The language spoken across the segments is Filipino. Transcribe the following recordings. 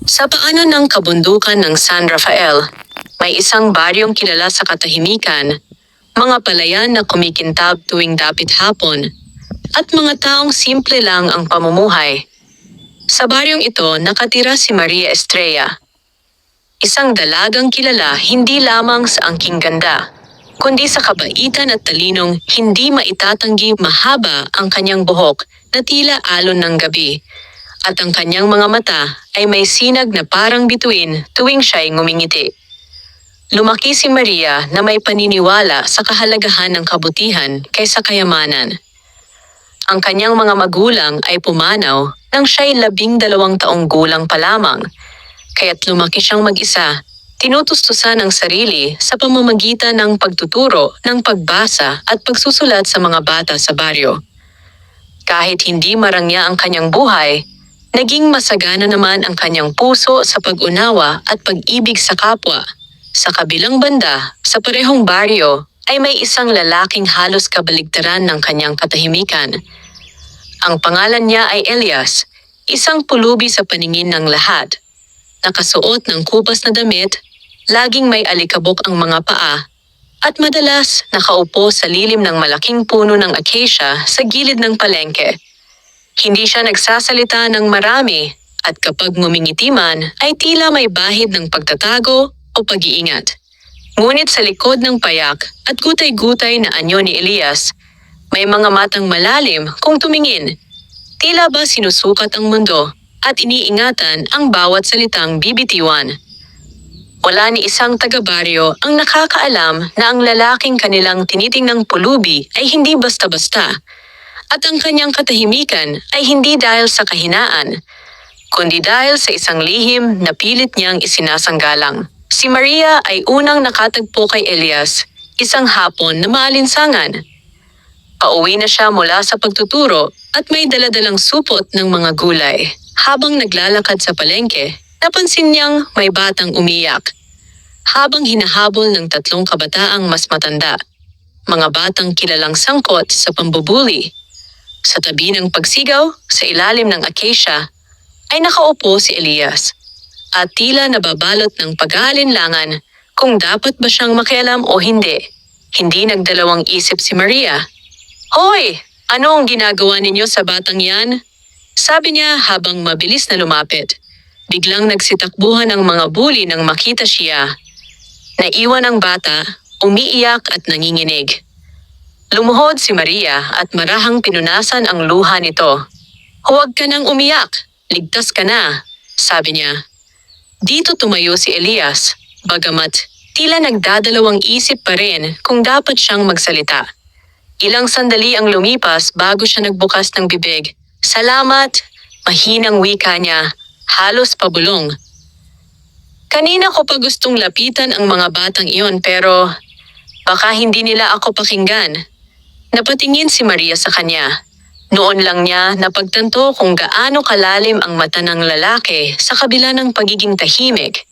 Sa paanan ng kabundukan ng San Rafael, may isang baryong kilala sa katahimikan, mga palayan na kumikintab tuwing dapit hapon, at mga taong simple lang ang pamumuhay. Sa baryong ito nakatira si Maria Estrella, isang dalagang kilala hindi lamang sa angking ganda, kundi sa kabaitan at talinong hindi maitatanggi. Mahaba ang kanyang buhok na tila alon ng gabi, at ang kanyang mga mata ay may sinag na parang bituin tuwing siya'y ngumingiti. Lumaki si Maria na may paniniwala sa kahalagahan ng kabutihan kaysa kayamanan. Ang kanyang mga magulang ay pumanaw nang siya'y 12 taong gulang pa lamang, kaya't lumaki siyang mag-isa, tinutustusan ang sarili sa pamamagitan ng pagtuturo ng pagbasa at pagsusulat sa mga bata sa baryo. Kahit hindi marangya ang kanyang buhay, naging masagana naman ang kanyang puso sa pag-unawa at pag-ibig sa kapwa. Sa kabilang banda, sa parehong baryo, ay may isang lalaking halos kabaligtaran ng kanyang katahimikan. Ang pangalan niya ay Elias, isang pulubi sa paningin ng lahat. Nakasuot ng kupas na damit, laging may alikabok ang mga paa, at madalas nakaupo sa lilim ng malaking puno ng acacia sa gilid ng palengke. Hindi siya nagsasalita ng marami, at kapag ngumingiti man ay tila may bahid ng pagtatago o pag-iingat. Ngunit sa likod ng payak at gutay-gutay na anyo ni Elias, may mga matang malalim kung tumingin. Tila ba sinusukat ang mundo at iniingatan ang bawat salitang bibitiwan. Wala ni isang taga-baryo ang nakakaalam na ang lalaking kanilang tinitingnang pulubi ay hindi basta-basta, at ang kanyang katahimikan ay hindi dahil sa kahinaan, kundi dahil sa isang lihim na pilit niyang isinasanggalang. Si Maria ay unang nakatagpo kay Elias, isang hapon na maalinsangan. Pauwi na siya mula sa pagtuturo at may daladalang supot ng mga gulay. Habang naglalakad sa palengke, napansin niyang may batang umiyak, habang hinahabol ng 3 kabataang mas matanda. Mga batang kilalang sangkot sa pambubuli. Sa tabi ng pagsigaw, sa ilalim ng acacia, ay nakaupo si Elias, at tila nababalot ng pag-aalinlangan kung dapat ba siyang makialam o hindi. Hindi nagdalawang isip si Maria. "Hoy! Ano ang ginagawa ninyo sa batang yan?" sabi niya habang mabilis na lumapit. Biglang nagsitakbuhan ang mga bully nang makita siya. Naiwan ang bata, umiiyak at nanginginig. Lumuhod si Maria at marahang pinunasan ang luha nito. "Huwag ka nang umiyak, ligtas ka na," sabi niya. Dito tumayo si Elias, bagamat tila nagdadalawang isip pa rin kung dapat siyang magsalita. Ilang sandali ang lumipas bago siya nagbukas ng bibig. "Salamat," mahinang wika niya, halos pabulong. "Kanina ko pa gustong lapitan ang mga batang iyon pero baka hindi nila ako pakinggan." Napatingin si Maria sa kanya. Noon lang niya napagtanto kung gaano kalalim ang mata ng lalaki sa kabila ng pagiging tahimik.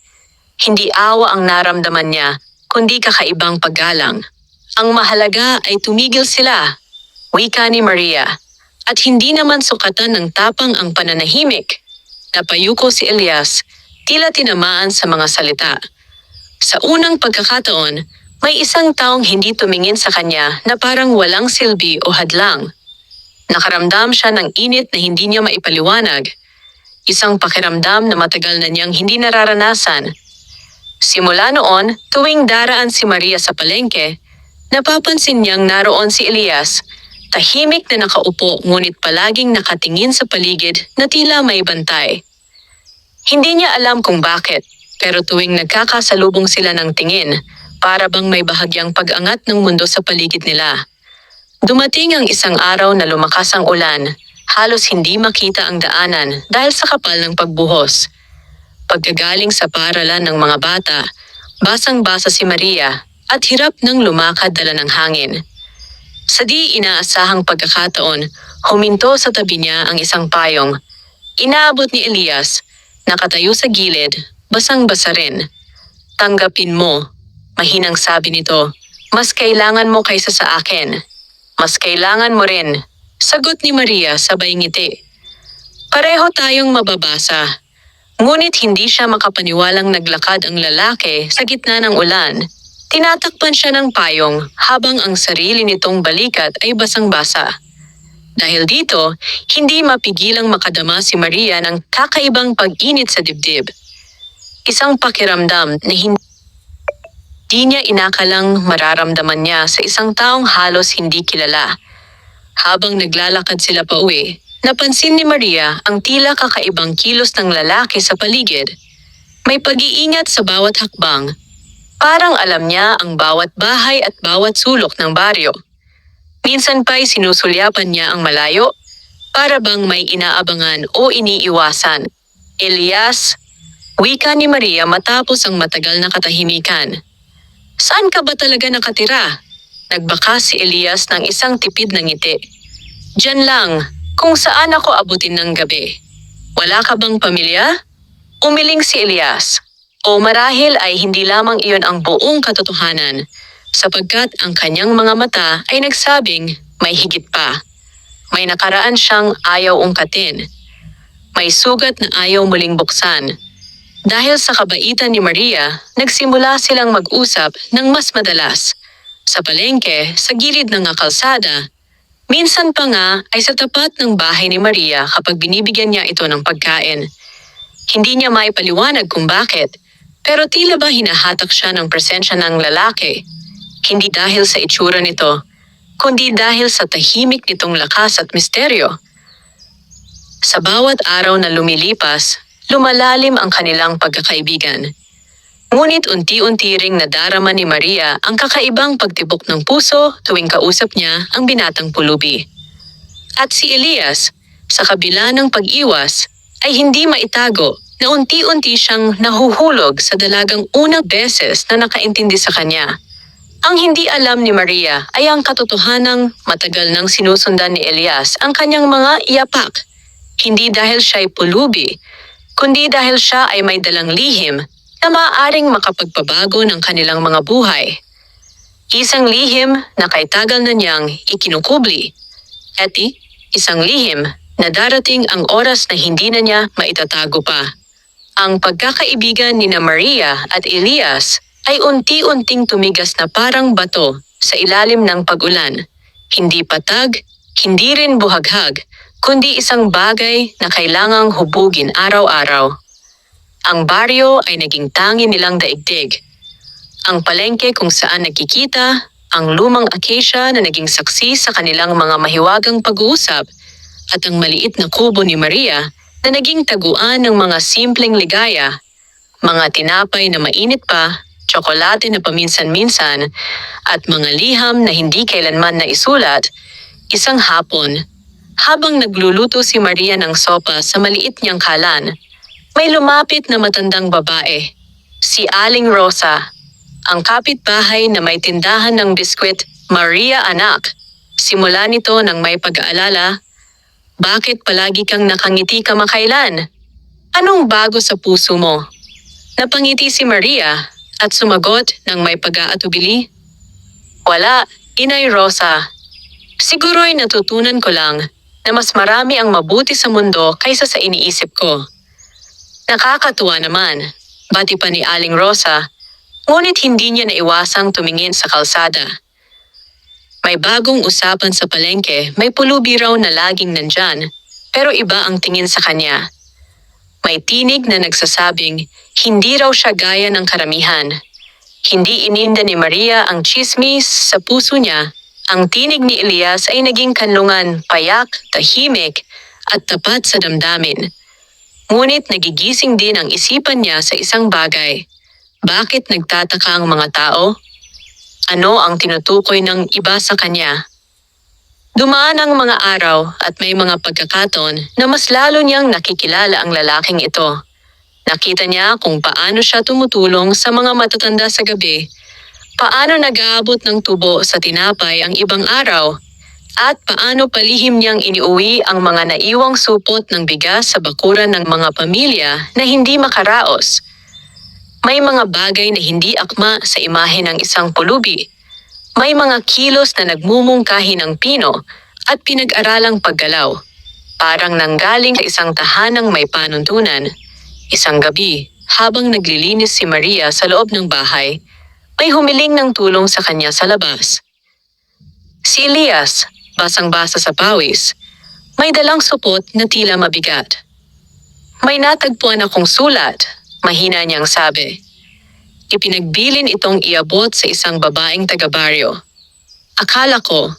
Hindi awa ang naramdaman niya, kundi kakaibang paggalang. Ang mahalaga ay tumigil sila, wika ni Maria, at hindi naman sukatan ng tapang ang pananahimik. Napayuko si Elias, tila tinamaan sa mga salita. Sa unang pagkakataon, may isang taong hindi tumingin sa kanya na parang walang silbi o hadlang. Nakaramdam siya ng init na hindi niya maipaliwanag, isang pakiramdam na matagal na niyang hindi nararanasan. Simula noon, tuwing daraan si Maria sa palengke, napapansin niyang naroon si Elias, tahimik na nakaupo ngunit palaging nakatingin sa paligid na tila may bantay. Hindi niya alam kung bakit, pero tuwing nagkakasalubong sila ng tingin, para bang may bahagyang pag-angat ng mundo sa paligid nila. Dumating ang isang araw na lumakas ang ulan, halos hindi makita ang daanan dahil sa kapal ng pagbuhos. Pagkagaling sa paaralan ng mga bata, basang-basa si Maria at hirap nang lumakad dala ng hangin. Sa di inaasahang pagkakataon, huminto sa tabi niya ang isang payong. Inaabot ni Elias, nakatayo sa gilid, basang-basa rin. "Tanggapin mo," mahinang sabi nito. "Mas kailangan mo kaysa sa akin." "Mas kailangan mo rin," sagot ni Maria sabay ngiti. "Pareho tayong mababasa. Ngunit hindi siya makapaniwalang naglakad ang lalaki sa gitna ng ulan. Tinatakpan siya ng payong habang ang sarili nitong balikat ay basang-basa. Dahil dito, hindi mapigilang makadama si Maria ng kakaibang pag-init sa dibdib. Isang pakiramdam na hindi niya inakalang mararamdaman niya sa isang taong halos hindi kilala. Habang naglalakad sila pauwi, napansin ni Maria ang tila kakaibang kilos ng lalaki sa paligid. May pag-iingat sa bawat hakbang. Parang alam niya ang bawat bahay at bawat sulok ng baryo. Minsan pa'y sinusulyapan niya ang malayo, para bang may inaabangan o iniiwasan. Elias, wika ni Maria matapos ang matagal na katahimikan. Saan ka ba talaga nakatira? Nagbaka si Elias ng isang tipid na ngiti. Diyan lang, kung saan ako abutin ng gabi. Wala ka bang pamilya? Umiling si Elias. O marahil ay hindi lamang iyon ang buong katotohanan, sapagkat ang kanyang mga mata ay nagsabing may higit pa. May nakaraan siyang ayaw ungkatin. May sugat na ayaw muling buksan. Dahil sa kabaitan ni Maria, nagsimula silang mag-usap ng mas madalas. Sa palengke, sa gilid ng kalsada, minsan pa nga ay sa tapat ng bahay ni Maria kapag binibigyan niya ito ng pagkain. Hindi niya maipaliwanag kung bakit, pero tila ba hinahatak siya ng presensya ng lalaki. Hindi dahil sa itsura nito, kundi dahil sa tahimik nitong lakas at misteryo. Sa bawat araw na lumilipas, lumalalim ang kanilang pagkakaibigan. Ngunit unti-unti ring nadarama ni Maria ang kakaibang pagtibok ng puso tuwing kausap niya ang binatang pulubi. At si Elias, sa kabila ng pag-iwas, ay hindi maitago na unti-unti siyang nahuhulog sa dalagang unang beses na nakaintindi sa kanya. Ang hindi alam ni Maria ay ang katotohanang matagal nang sinusundan ni Elias ang kanyang mga iyapak. Hindi dahil siya'y pulubi, kundi dahil siya ay may dalang lihim na maaaring makapagpabago ng kanilang mga buhay. Isang lihim na kay tagal na niyang ikinukubli. At isang lihim na darating ang oras na hindi na niya maitatago pa. Ang pagkakaibigan ni Maria at Elias ay unti-unting tumigas na parang bato sa ilalim ng pag-ulan. Hindi patag, hindi rin buhaghag, kundi isang bagay na kailangang hubugin araw-araw. Ang baryo ay naging tangi nilang daigdig. Ang palengke kung saan nagkikita, ang lumang acacia na naging saksi sa kanilang mga mahiwagang pag-uusap, at ang maliit na kubo ni Maria na naging taguan ng mga simpleng ligaya, mga tinapay na mainit pa, tsokolate na paminsan-minsan, at mga liham na hindi kailanman naisulat. Isang hapon, habang nagluluto si Maria ng sopa sa maliit niyang kalan, may lumapit na matandang babae, si Aling Rosa, ang kapitbahay na may tindahan ng biskwit. Maria anak, simula nito nang may pag-aalala, bakit palagi kang nakangiti kamakailan? Anong bago sa puso mo? Napangiti si Maria at sumagot ng may pag-aatubili. Wala, Inay Rosa. Siguro'y natutunan ko lang na mas marami ang mabuti sa mundo kaysa sa iniisip ko. Nakakatuwa naman, bati pa ni Aling Rosa, ngunit hindi niya naiwasang tumingin sa kalsada. May bagong usapan sa palengke, may pulubi raw na laging nandyan, pero iba ang tingin sa kanya. May tinig na nagsasabing hindi raw siya gaya ng karamihan. Hindi ininda ni Maria ang chismis sa puso niya. Ang tinig ni Elias ay naging kanlungan, payak, tahimik, at tapat sa damdamin. Ngunit nagigising din ang isipan niya sa isang bagay. Bakit nagtataka ang mga tao? Ano ang tinutukoy ng iba sa kanya? Dumaan ang mga araw at may mga pagkakataon na mas lalo niyang nakikilala ang lalaking ito. Nakita niya kung paano siya tumutulong sa mga matatanda sa gabi, paano nag-aabot ng tubo sa tinapay ang ibang araw, at paano palihim niyang iniuwi ang mga naiwang supot ng bigas sa bakuran ng mga pamilya na hindi makaraos. May mga bagay na hindi akma sa imahe ng isang pulubi. May mga kilos na nagmumungkahi ng pino at pinag-aralang paggalaw. Parang nanggaling sa isang tahanang may panuntunan. Isang gabi, habang naglilinis si Maria sa loob ng bahay, may humiling ng tulong sa kanya sa labas. Si Elias, basang-basa sa pawis, may dalang supot na tila mabigat. May natagpuan akong sulat, mahina niyang sabi. Ipinagbilin itong iabot sa isang babaeng taga-baryo. Akala ko,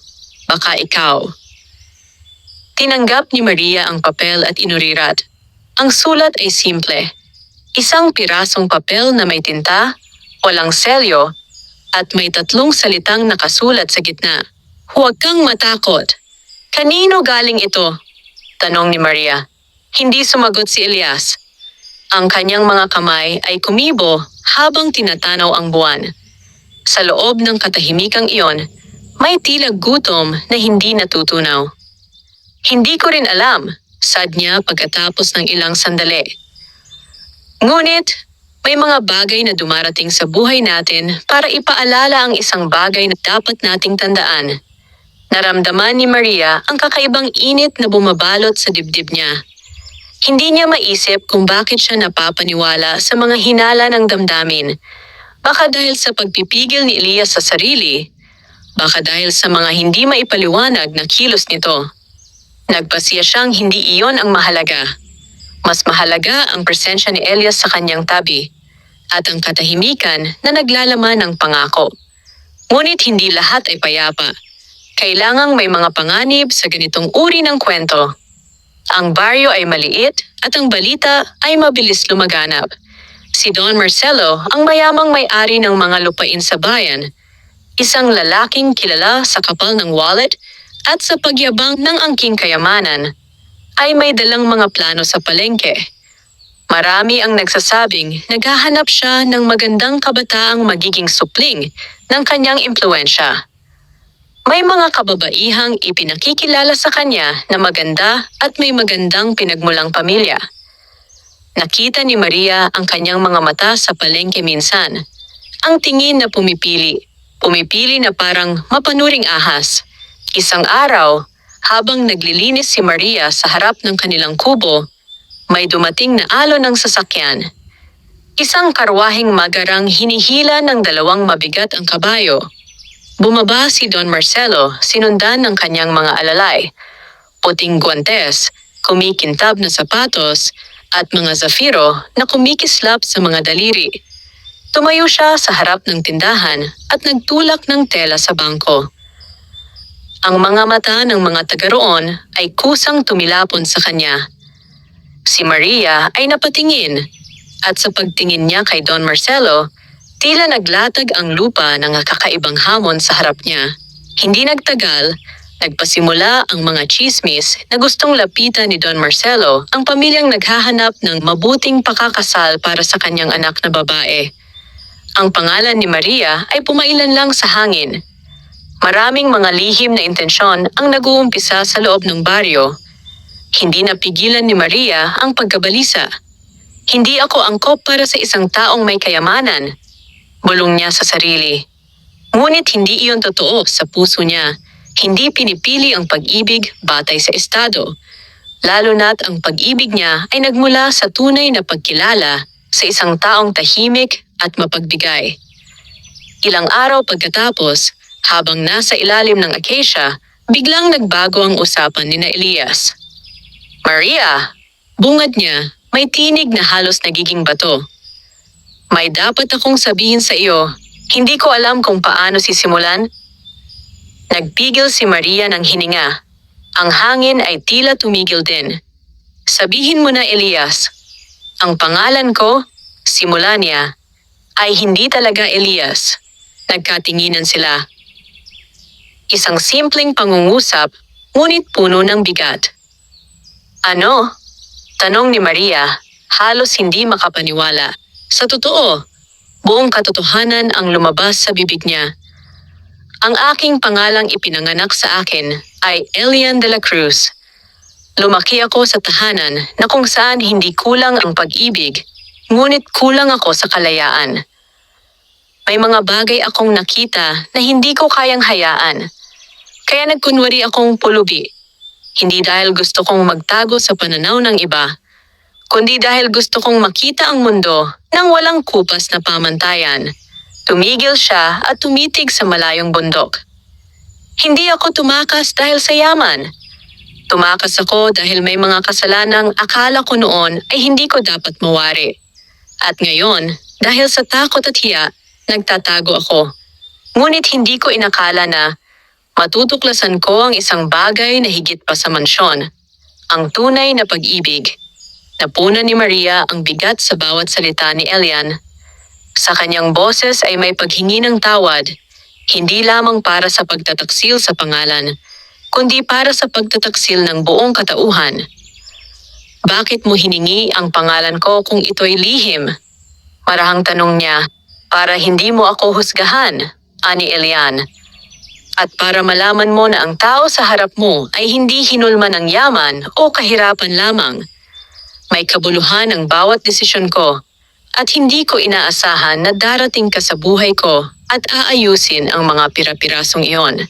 baka ikaw. Tinanggap ni Maria ang papel at inurirat. Ang sulat ay simple. Isang pirasong papel na may tinta, walang selyo, at may 3 salitang nakasulat sa gitna. Huwag kang matakot. Kanino galing ito? Tanong ni Maria. Hindi sumagot si Elias. Ang kanyang mga kamay ay kumibo habang tinatanaw ang buwan. Sa loob ng katahimikang iyon, may tila gutom na hindi natutunaw. Hindi ko rin alam, sad niya pagkatapos ng ilang sandali. Ngunit, may mga bagay na dumarating sa buhay natin para ipaalala ang isang bagay na dapat nating tandaan. Naramdaman ni Maria ang kakaibang init na bumabalot sa dibdib niya. Hindi niya maisip kung bakit siya napapaniwala sa mga hinala ng damdamin. Baka dahil sa pagpipigil ni Elias sa sarili, baka dahil sa mga hindi maipaliwanag na kilos nito. Nagpasiya siyang hindi iyon ang mahalaga. Mas mahalaga ang presensya ni Elias sa kanyang tabi at ang katahimikan na naglalaman ng pangako. Ngunit hindi lahat ay payapa. Kailangang may mga panganib sa ganitong uri ng kwento. Ang baryo ay maliit at ang balita ay mabilis lumaganap. Si Don Marcelo ang mayamang may-ari ng mga lupain sa bayan. Isang lalaking kilala sa kapal ng wallet at sa pagyabang ng angking kayamanan, ay may dalang mga plano sa palengke. Marami ang nagsasabing naghahanap siya ng magandang kabataang magiging supling ng kanyang impluensya. May mga kababaihang ipinakikilala sa kanya na maganda at may magandang pinagmulang pamilya. Nakita ni Maria ang kanyang mga mata sa palengke minsan. Ang tingin na pumipili na parang mapanuring ahas. Isang araw, habang naglilinis si Maria sa harap ng kanilang kubo, may dumating na alon ng sasakyan. Isang karwaheng magarang hinihila ng 2 mabigat ang kabayo. Bumaba si Don Marcelo, sinundan ng kanyang mga alalay. Puting guwantes, kumikintab na sapatos, at mga zafiro na kumikislap sa mga daliri. Tumayo siya sa harap ng tindahan at nagtulak ng tela sa bangko. Ang mga mata ng mga taga roon ay kusang tumilapon sa kanya. Si Maria ay napatingin at sa pagtingin niya kay Don Marcelo, tila naglatag ang lupa ng kakaibang hamon sa harap niya. Hindi nagtagal, nagpasimula ang mga chismis na gustong lapitan ni Don Marcelo ang pamilyang naghahanap ng mabuting pakakasal para sa kanyang anak na babae. Ang pangalan ni Maria ay pumailan lang sa hangin. Maraming mga lihim na intensyon ang nag-uumpisa sa loob ng baryo. Hindi napigilan ni Maria ang pagkabalisa. Hindi ako angkop para sa isang taong may kayamanan, bulong niya sa sarili. Ngunit hindi iyon totoo sa puso niya. Hindi pinipili ang pag-ibig batay sa estado. Lalo na't ang pag-ibig niya ay nagmula sa tunay na pagkilala sa isang taong tahimik at mapagbigay. Ilang araw pagkatapos, habang nasa ilalim ng acacia, biglang nagbago ang usapan ni Elias. Maria, bungad niya, may tinig na halos nagiging bato. May dapat akong sabihin sa iyo, hindi ko alam kung paano sisimulan. Nagpigil si Maria ng hininga. Ang hangin ay tila tumigil din. Sabihin mo na, Elias. Ang pangalan ko, simula niya, ay hindi talaga Elias. Nagkatinginan sila. Isang simpleng pangungusap, ngunit puno ng bigat. Ano? Tanong ni Maria, halos hindi makapaniwala. Sa totoo, buong katotohanan ang lumabas sa bibig niya. Ang aking pangalang ipinanganak sa akin ay Elian de la Cruz. Lumaki ako sa tahanan na kung saan hindi kulang ang pag-ibig, ngunit kulang ako sa kalayaan. May mga bagay akong nakita na hindi ko kayang hayaan. Kaya nagkunwari akong pulubi. Hindi dahil gusto kong magtago sa pananaw ng iba, kundi dahil gusto kong makita ang mundo nang walang kupas na pamantayan. Tumigil siya at tumitig sa malayong bundok. Hindi ako tumakas dahil sa yaman. Tumakas ako dahil may mga kasalanang akala ko noon ay hindi ko dapat mawari. At ngayon, dahil sa takot at hiya, nagtatago ako. Ngunit hindi ko inakala na matutuklasan ko ang isang bagay na higit pa sa mansyon. Ang tunay na pag-ibig. Napunan ni Maria ang bigat sa bawat salita ni Elian. Sa kanyang boses ay may paghingi ng tawad, hindi lamang para sa pagtataksil sa pangalan, kundi para sa pagtataksil ng buong katauhan. Bakit mo hiningi ang pangalan ko kung ito'y lihim? Marahang tanong niya, para hindi mo ako husgahan, ani Elian. At para malaman mo na ang tao sa harap mo ay hindi hinulma ng yaman o kahirapan lamang. May kabuluhan ang bawat desisyon ko at hindi ko inaasahan na darating ka sa buhay ko at aayusin ang mga pira-pirasong iyon.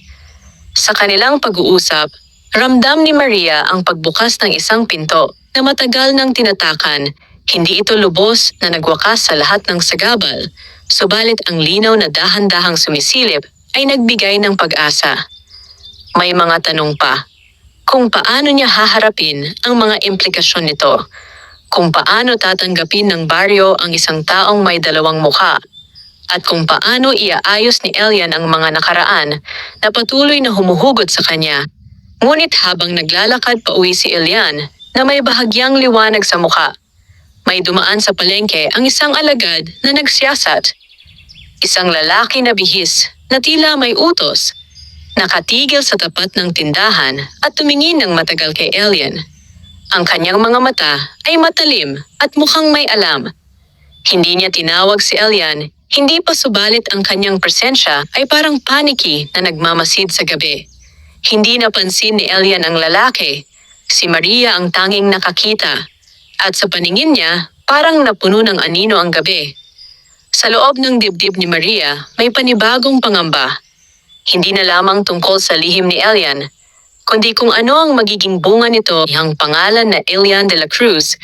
Sa kanilang pag-uusap, ramdam ni Maria ang pagbukas ng isang pinto na matagal nang tinatakan. Hindi ito lubos na nagwakas sa lahat ng sagabal, subalit ang linaw na dahan-dahang sumisilip ay nagbigay ng pag-asa. May mga tanong pa. Kung paano niya haharapin ang mga implikasyon nito? Kung paano tatanggapin ng baryo ang isang taong may dalawang mukha? At kung paano iaayos ni Elian ang mga nakaraan na patuloy na humuhugot sa kanya? Ngunit habang naglalakad pa uwi si Elian na may bahagyang liwanag sa mukha, may dumaan sa palengke ang isang alagad na nagsiyasat. Isang lalaki na bihis na tila may utos, nakatigil sa tapat ng tindahan at tumingin ng matagal kay Elian. Ang kanyang mga mata ay matalim at mukhang may alam. Hindi niya tinawag si Elian, hindi pa subalit ang kanyang presensya ay parang paniki na nagmamasid sa gabi. Hindi napansin ni Elian ang lalaki, si Maria ang tanging nakakita. At sa paningin niya, parang napuno ng anino ang gabi. Sa loob ng dibdib ni Maria, may panibagong pangamba. Hindi na lamang tungkol sa lihim ni Elian, kundi kung ano ang magiging bunga nito. Ang pangalan na Elian de la Cruz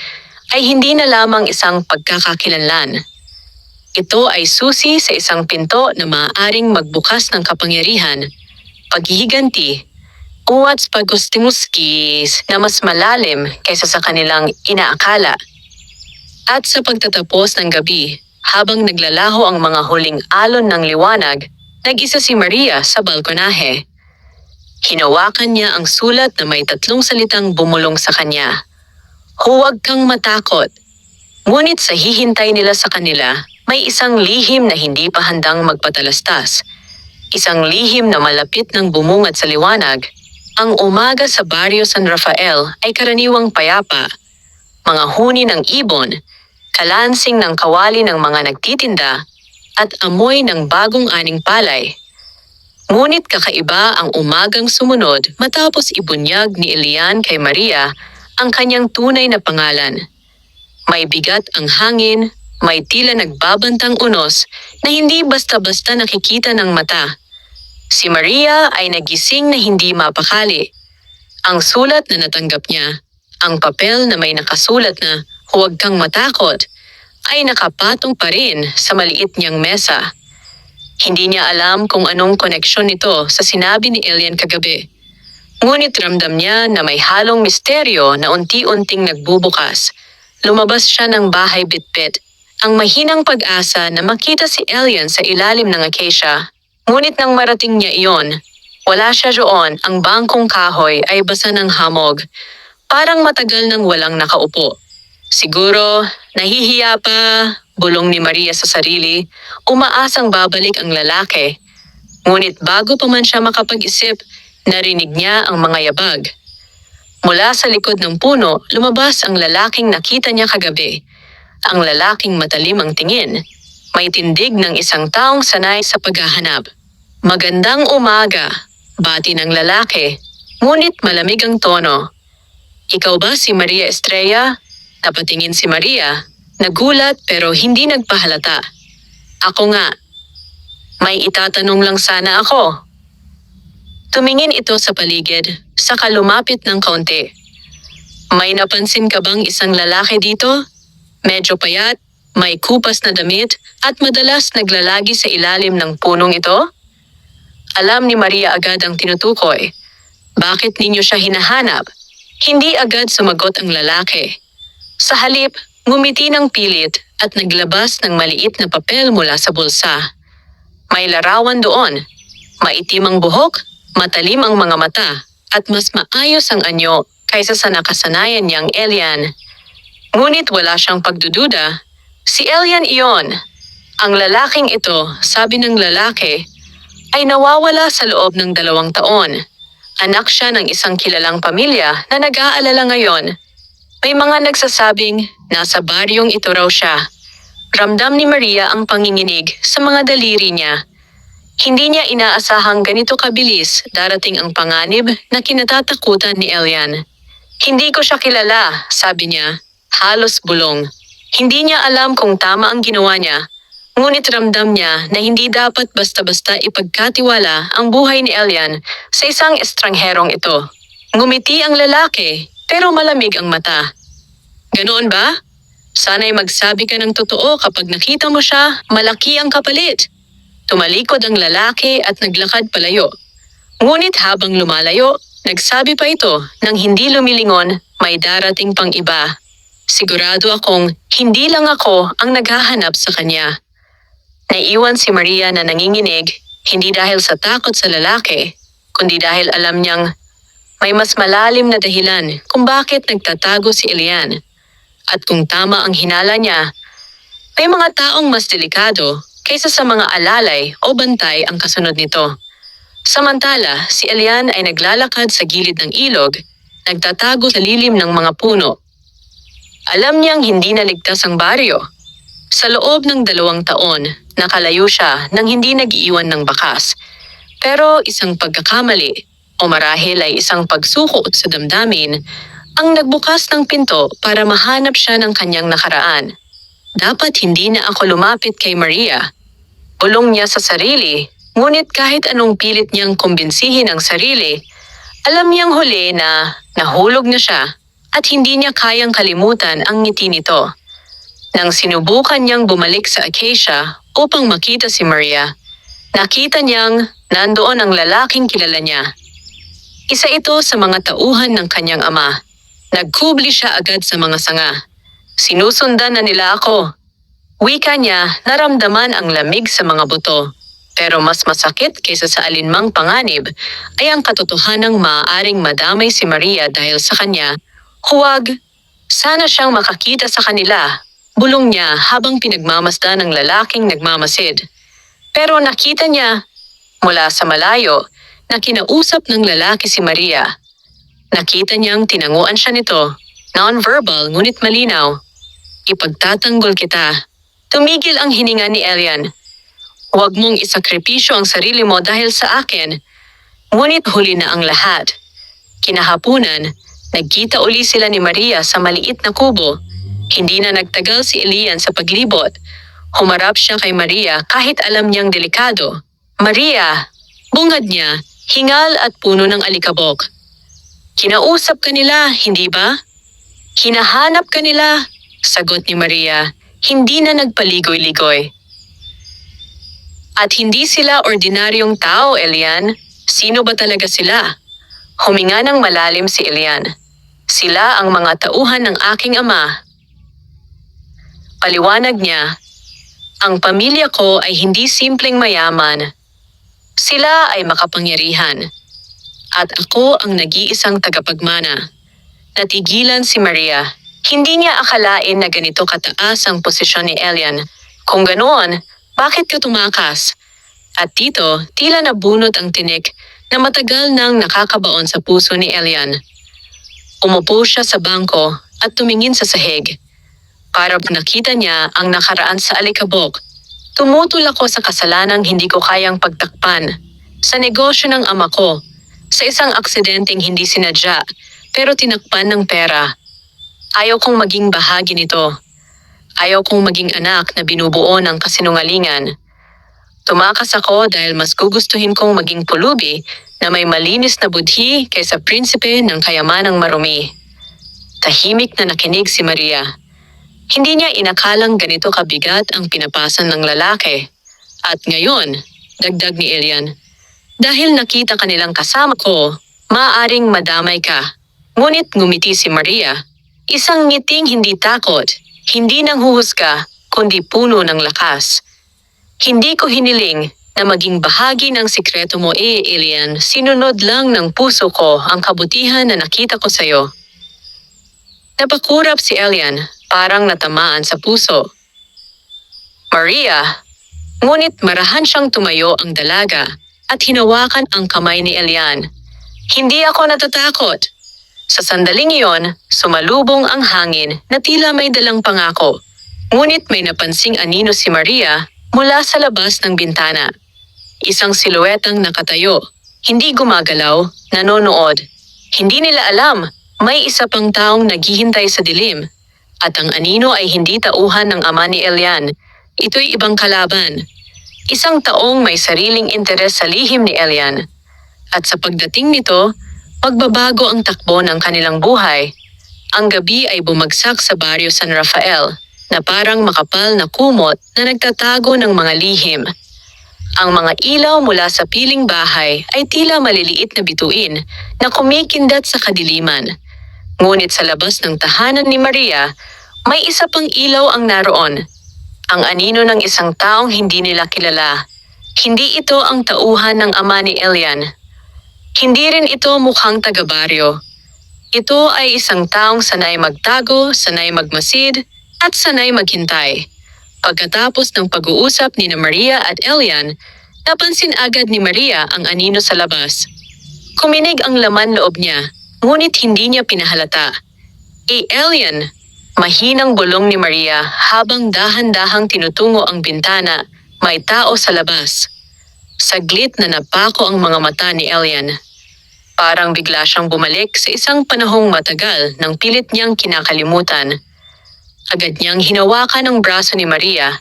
ay hindi na lamang isang pagkakakilanlan. Ito ay susi sa isang pinto na maaaring magbukas ng kapangyarihan, paghihiganti, uwats paggustimuskis na mas malalim kaysa sa kanilang inaakala. At sa pagtatapos ng gabi, habang naglalaho ang mga huling alon ng liwanag, nag-isa si Maria sa balkonahe. Hinawakan niya ang sulat na may 3 salitang bumulong sa kanya. Huwag kang matakot. Ngunit sa hihintay nila sa kanila, may isang lihim na hindi pa handang magpatalastas. Isang lihim na malapit ng bumungad sa liwanag. Ang umaga sa Barrio San Rafael ay karaniwang payapa. Mga huni ng ibon, kalansing ng kawali ng mga nagtitinda, at amoy ng bagong aning palay. Ngunit kakaiba ang umagang sumunod matapos ibunyag ni Elian kay Maria ang kanyang tunay na pangalan. May bigat ang hangin, may tila nagbabantang unos na hindi basta-basta nakikita ng mata. Si Maria ay nagising na hindi mapakali. Ang sulat na natanggap niya, ang papel na may nakasulat na huwag kang matakot, ay nakapatong pa rin sa maliit niyang mesa. Hindi niya alam kung anong koneksyon nito sa sinabi ni Elian kagabi. Ngunit ramdam niya na may halong misteryo na unti-unting nagbubukas. Lumabas siya ng bahay bitbit, ang mahinang pag-asa na makita si Elian sa ilalim ng acacia. Ngunit nang marating niya iyon, wala siya doon. Ang bangkong kahoy ay basa ng hamog, parang matagal nang walang nakaupo. Siguro, nahihiya pa, bulong ni Maria sa sarili, umaasang babalik ang lalaki. Ngunit bago pa man siya makapag-isip, narinig niya ang mga yabag. Mula sa likod ng puno, lumabas ang lalaking nakita niya kagabi. Ang lalaking matalim ang tingin, may tindig ng isang taong sanay sa paghahanap. Magandang umaga, bati ng lalaki, ngunit malamig ang tono. Ikaw ba si Maria Estrella? Napatingin si Maria, nagulat pero hindi nagpahalata. Ako nga. May itatanong lang sana ako. Tumingin ito sa paligid, saka lumapit ng kaunti. May napansin ka bang isang lalaki dito? Medyo payat, may kupas na damit, at madalas naglalagi sa ilalim ng punong ito? Alam ni Maria agad ang tinutukoy. Bakit ninyo siya hinahanap? Hindi agad sumagot ang lalaki. Sa halip, ngumiti ng pilit at naglabas ng maliit na papel mula sa bulsa. May larawan doon. Maitim ang buhok, matalim ang mga mata, at mas maayos ang anyo kaysa sa nakasanayan niyang Elian. Ngunit wala siyang pagdududa. Si Elian iyon. Ang lalaking ito, sabi ng lalaki, ay nawawala sa loob ng 2 taon. Anak siya ng isang kilalang pamilya na nag-aalala ngayon. May mga nagsasabing nasa baryong ito raw siya. Ramdam ni Maria ang panginginig sa mga daliri niya. Hindi niya inaasahang ganito kabilis darating ang panganib na kinatatakutan ni Elian. Hindi ko siya kilala, sabi niya. Halos bulong. Hindi niya alam kung tama ang ginawa niya. Ngunit ramdam niya na hindi dapat basta-basta ipagkatiwala ang buhay ni Elian sa isang estrangherong ito. Ngumiti ang lalaki, pero malamig ang mata. Ganoon ba? Sana'y magsabi ka ng totoo kapag nakita mo siya, malaki ang kapalit. Tumalikod ang lalaki at naglakad palayo. Ngunit habang lumalayo, nagsabi pa ito nang hindi lumilingon, may darating pang iba. Sigurado akong hindi lang ako ang naghahanap sa kanya. Naiwan si Maria na nanginginig, hindi dahil sa takot sa lalaki, kundi dahil alam niyang may mas malalim na dahilan kung bakit nagtatago si Elian. At kung tama ang hinala niya, may mga taong mas delikado kaysa sa mga alalay o bantay ang kasunod nito. Samantala, si Elian ay naglalakad sa gilid ng ilog, nagtatago sa lilim ng mga puno. Alam niyang hindi naligtas ang baryo. Sa loob ng 2 taon, nakalayo siya nang hindi nag-iwan ng bakas. Pero isang pagkakamali, o marahil ay isang pagsuko sa damdamin, ang nagbukas ng pinto para mahanap siya ng kanyang nakaraan. Dapat hindi na ako lumapit kay Maria. Bulong niya sa sarili, ngunit kahit anong pilit niyang kumbinsihin ang sarili, alam niyang huli na nahulog na siya at hindi niya kayang kalimutan ang ngiti nito. Nang sinubukan niyang bumalik sa Acacia upang makita si Maria, nakita niyang nandoon ang lalaking kilala niya. Isa ito sa mga tauhan ng kanyang ama. Nagkubli siya agad sa mga sanga. Sinusundan na nila ako. Wika niya, naramdaman ang lamig sa mga buto. Pero mas masakit kaysa sa alinmang panganib ay ang katotohanang maaaring madamay si Maria dahil sa kanya. Huwag, sana siyang makakita sa kanila. Bulong niya habang pinagmamasdan ng lalaking nagmamasid. Pero nakita niya, mula sa malayo, na kinausap ng lalaki si Maria. Nakita niyang tinanguan siya nito, non-verbal ngunit malinaw. Ipagtatanggol kita. Tumigil ang hininga ni Elian. Huwag mong isakripisyo ang sarili mo dahil sa akin. Ngunit huli na ang lahat. Kinahapunan, nagkita uli sila ni Maria sa maliit na kubo. Hindi na nagtagal si Elian sa paglibot. Humarap siya kay Maria kahit alam niyang delikado. Maria, bungad niya, hingal at puno ng alikabok. Kinausap ka nila, hindi ba? Hinahanap ka nila, sagot ni Maria, hindi na nagpaligoy-ligoy. At hindi sila ordinaryong tao, Elian. Sino ba talaga sila? Huminga ng malalim si Elian. Sila ang mga tauhan ng aking ama. Paliwanag niya, ang pamilya ko ay hindi simpleng mayaman. Sila ay makapangyarihan. At ako ang nag-iisang tagapagmana. Natigilan si Maria. Hindi niya akalain na ganito kataas ang posisyon ni Elian. Kung ganoon, bakit ka tumakas? At dito, tila nabunot ang tinik na matagal nang nakakabaon sa puso ni Elian. Umupo siya sa bangko at tumingin sa sahig. Para nakita niya ang nakaraan sa alikabok. Tumutol ako sa kasalanang hindi ko kayang pagtakpan. Sa negosyo ng ama ko. Sa isang aksidenteng hindi sinadya, pero tinakpan ng pera. Ayaw kong maging bahagi nito. Ayaw kong maging anak na binubuo ng kasinungalingan. Tumakas ako dahil mas gugustuhin kong maging pulubi na may malinis na budhi kaysa prinsipe ng kayamanang marumi. Tahimik na nakinig si Maria. Hindi niya inakalang ganito kabigat ang pinapasan ng lalaki. At ngayon, dagdag ni Elian, dahil nakita kanilang kasama ko, maaaring madamay ka. Ngunit ngumiti si Maria. Isang ngiting hindi takot, hindi nanghuhusga, kundi puno ng lakas. Hindi ko hiniling na maging bahagi ng sikreto mo Elian. Sinunod lang ng puso ko ang kabutihan na nakita ko sa'yo. Napakurap si Elian, parang natamaan sa puso. Maria, ngunit marahan siyang tumayo ang dalaga at hinawakan ang kamay ni Elian. Hindi ako natatakot. Sa sandaling iyon, sumalubong ang hangin na tila may dalang pangako. Ngunit may napansing anino si Maria mula sa labas ng bintana. Isang siluetang nakatayo, hindi gumagalaw, nanonood. Hindi nila alam, may isa pang taong naghihintay sa dilim. At ang anino ay hindi tauhan ng ama ni Elian. Ito'y ibang kalaban. Isang taong may sariling interes sa lihim ni Elian. At sa pagdating nito, magbabago ang takbo ng kanilang buhay. Ang gabi ay bumagsak sa baryo San Rafael, na parang makapal na kumot na nagtatago ng mga lihim. Ang mga ilaw mula sa piling bahay ay tila maliliit na bituin na kumikindat sa kadiliman. Ngunit sa labas ng tahanan ni Maria, may isa pang ilaw ang naroon. Ang anino ng isang taong hindi nila kilala. Hindi ito ang tauhan ng ama ni Elian. Hindi rin ito mukhang taga-baryo. Ito ay isang taong sanay magtago, sanay magmasid, at sanay maghintay. Pagkatapos ng pag-uusap ni Maria at Elian, napansin agad ni Maria ang anino sa labas. Kuminig ang laman loob niya, ngunit hindi niya pinahalata. Elian, mahinang bulong ni Maria habang dahan-dahang tinutungo ang bintana, may tao sa labas. Saglit na napako ang mga mata ni Elian. Parang bigla siyang bumalik sa isang panahong matagal nang pilit niyang kinakalimutan. Agad niyang hinawakan ang braso ni Maria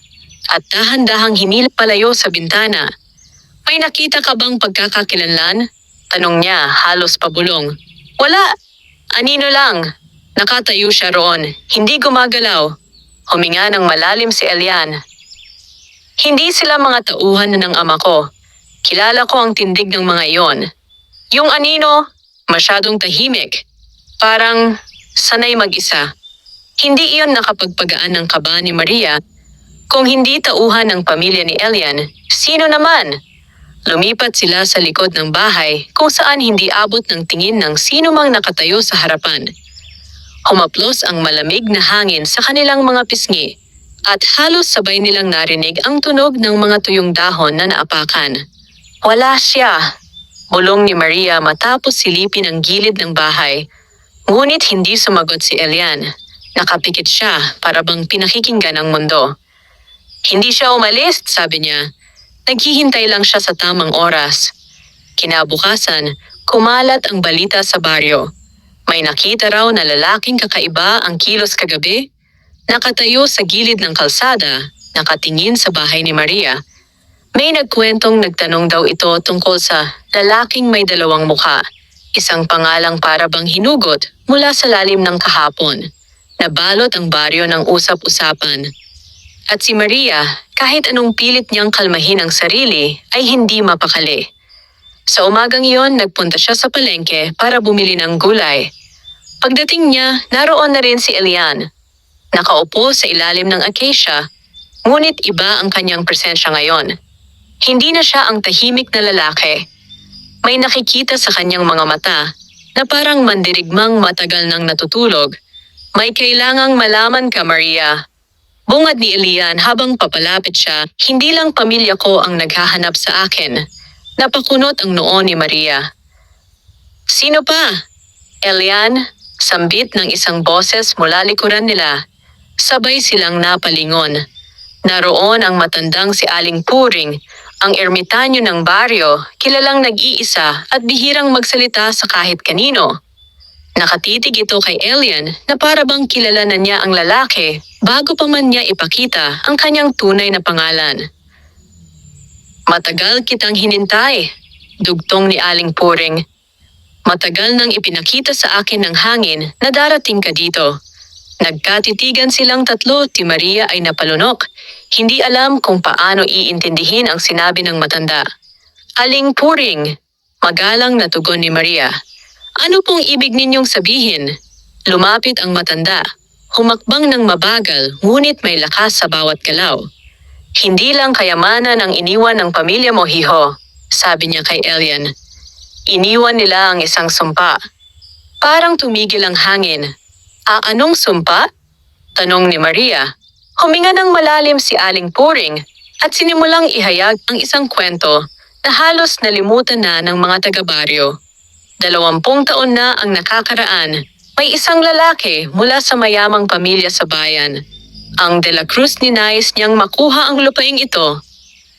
at dahan-dahang hinilpalayo sa bintana. May nakita ka bang pagkakakilanlan? Tanong niya halos pabulong. Wala. Anino lang. Nakatayo siya roon. Hindi gumagalaw. Huminga ng malalim si Elian. Hindi sila mga tauhan ng ama ko. Kilala ko ang tindig ng mga iyon. Yung anino, masyadong tahimik. Parang sanay mag-isa. Hindi iyon nakapagpagaan ng kaba ni Maria. Kung hindi tauhan ng pamilya ni Elian, sino naman? Lumipat sila sa likod ng bahay kung saan hindi abot ng tingin ng sino mang nakatayo sa harapan. Humaplos ang malamig na hangin sa kanilang mga pisngi at halos sabay nilang narinig ang tunog ng mga tuyong dahon na naapakan. Wala siya, bulong ni Maria matapos silipin ang gilid ng bahay. Ngunit hindi sumagot si Elian. Nakapikit siya para bang pinakikinggan ang mundo. Hindi siya umalis, sabi niya. Naghihintay lang siya sa tamang oras. Kinabukasan, kumalat ang balita sa baryo. May nakita raw na lalaking kakaiba ang kilos kagabi. Nakatayo sa gilid ng kalsada, nakatingin sa bahay ni Maria. May nagkwentong nagtanong daw ito tungkol sa lalaking may dalawang mukha. Isang pangalang para bang hinugot mula sa lalim ng kahapon. Nabalot ang baryo ng usap-usapan. At si Maria, kahit anong pilit niyang kalmahin ang sarili, ay hindi mapakali. Sa umagang iyon, nagpunta siya sa palengke para bumili ng gulay. Pagdating niya, naroon na rin si Elian. Nakaupo sa ilalim ng acacia, ngunit iba ang kanyang presensya ngayon. Hindi na siya ang tahimik na lalaki. May nakikita sa kanyang mga mata na parang mandirigmang matagal nang natutulog. May kailangang malaman ka, Maria. Bungad ni Elian habang papalapit siya, hindi lang pamilya ko ang naghahanap sa akin. Napakunot ang noo ni Maria. Sino pa? Elian, sambit ng isang boses mula likuran nila. Sabay silang napalingon. Naroon ang matandang si Aling Puring, ang ermitanyo ng baryo, kilalang nag-iisa at bihirang magsalita sa kahit kanino. Nakatitig ito kay Elian na para bang kilala na niya ang lalaki bago pa man niya ipakita ang kanyang tunay na pangalan. Matagal kitang hinintay, dugtong ni Aling Puring. Matagal nang ipinakita sa akin ng hangin na darating ka dito. Nagkatitigan silang tatlo, ti Maria ay napalunok. Hindi alam kung paano iintindihin ang sinabi ng matanda. Aling Puring, magalang na tugon ni Maria. Ano pong ibig ninyong sabihin? Lumapit ang matanda. Humakbang ng mabagal, ngunit may lakas sa bawat galaw. Hindi lang kayamanan ang iniwan ng pamilya mo, hiho, sabi niya kay Elian. Iniwan nila ang isang sumpa. Parang tumigil ang hangin. Anong sumpa? Tanong ni Maria. Huminga ng malalim si Aling Puring at sinimulang ihayag ang isang kwento na halos nalimutan na ng mga taga-baryo. 20 taon na ang nakakaraan. May isang lalaki mula sa mayamang pamilya sa bayan. Ang De La Cruz ninais niyang makuha ang lupaing ito,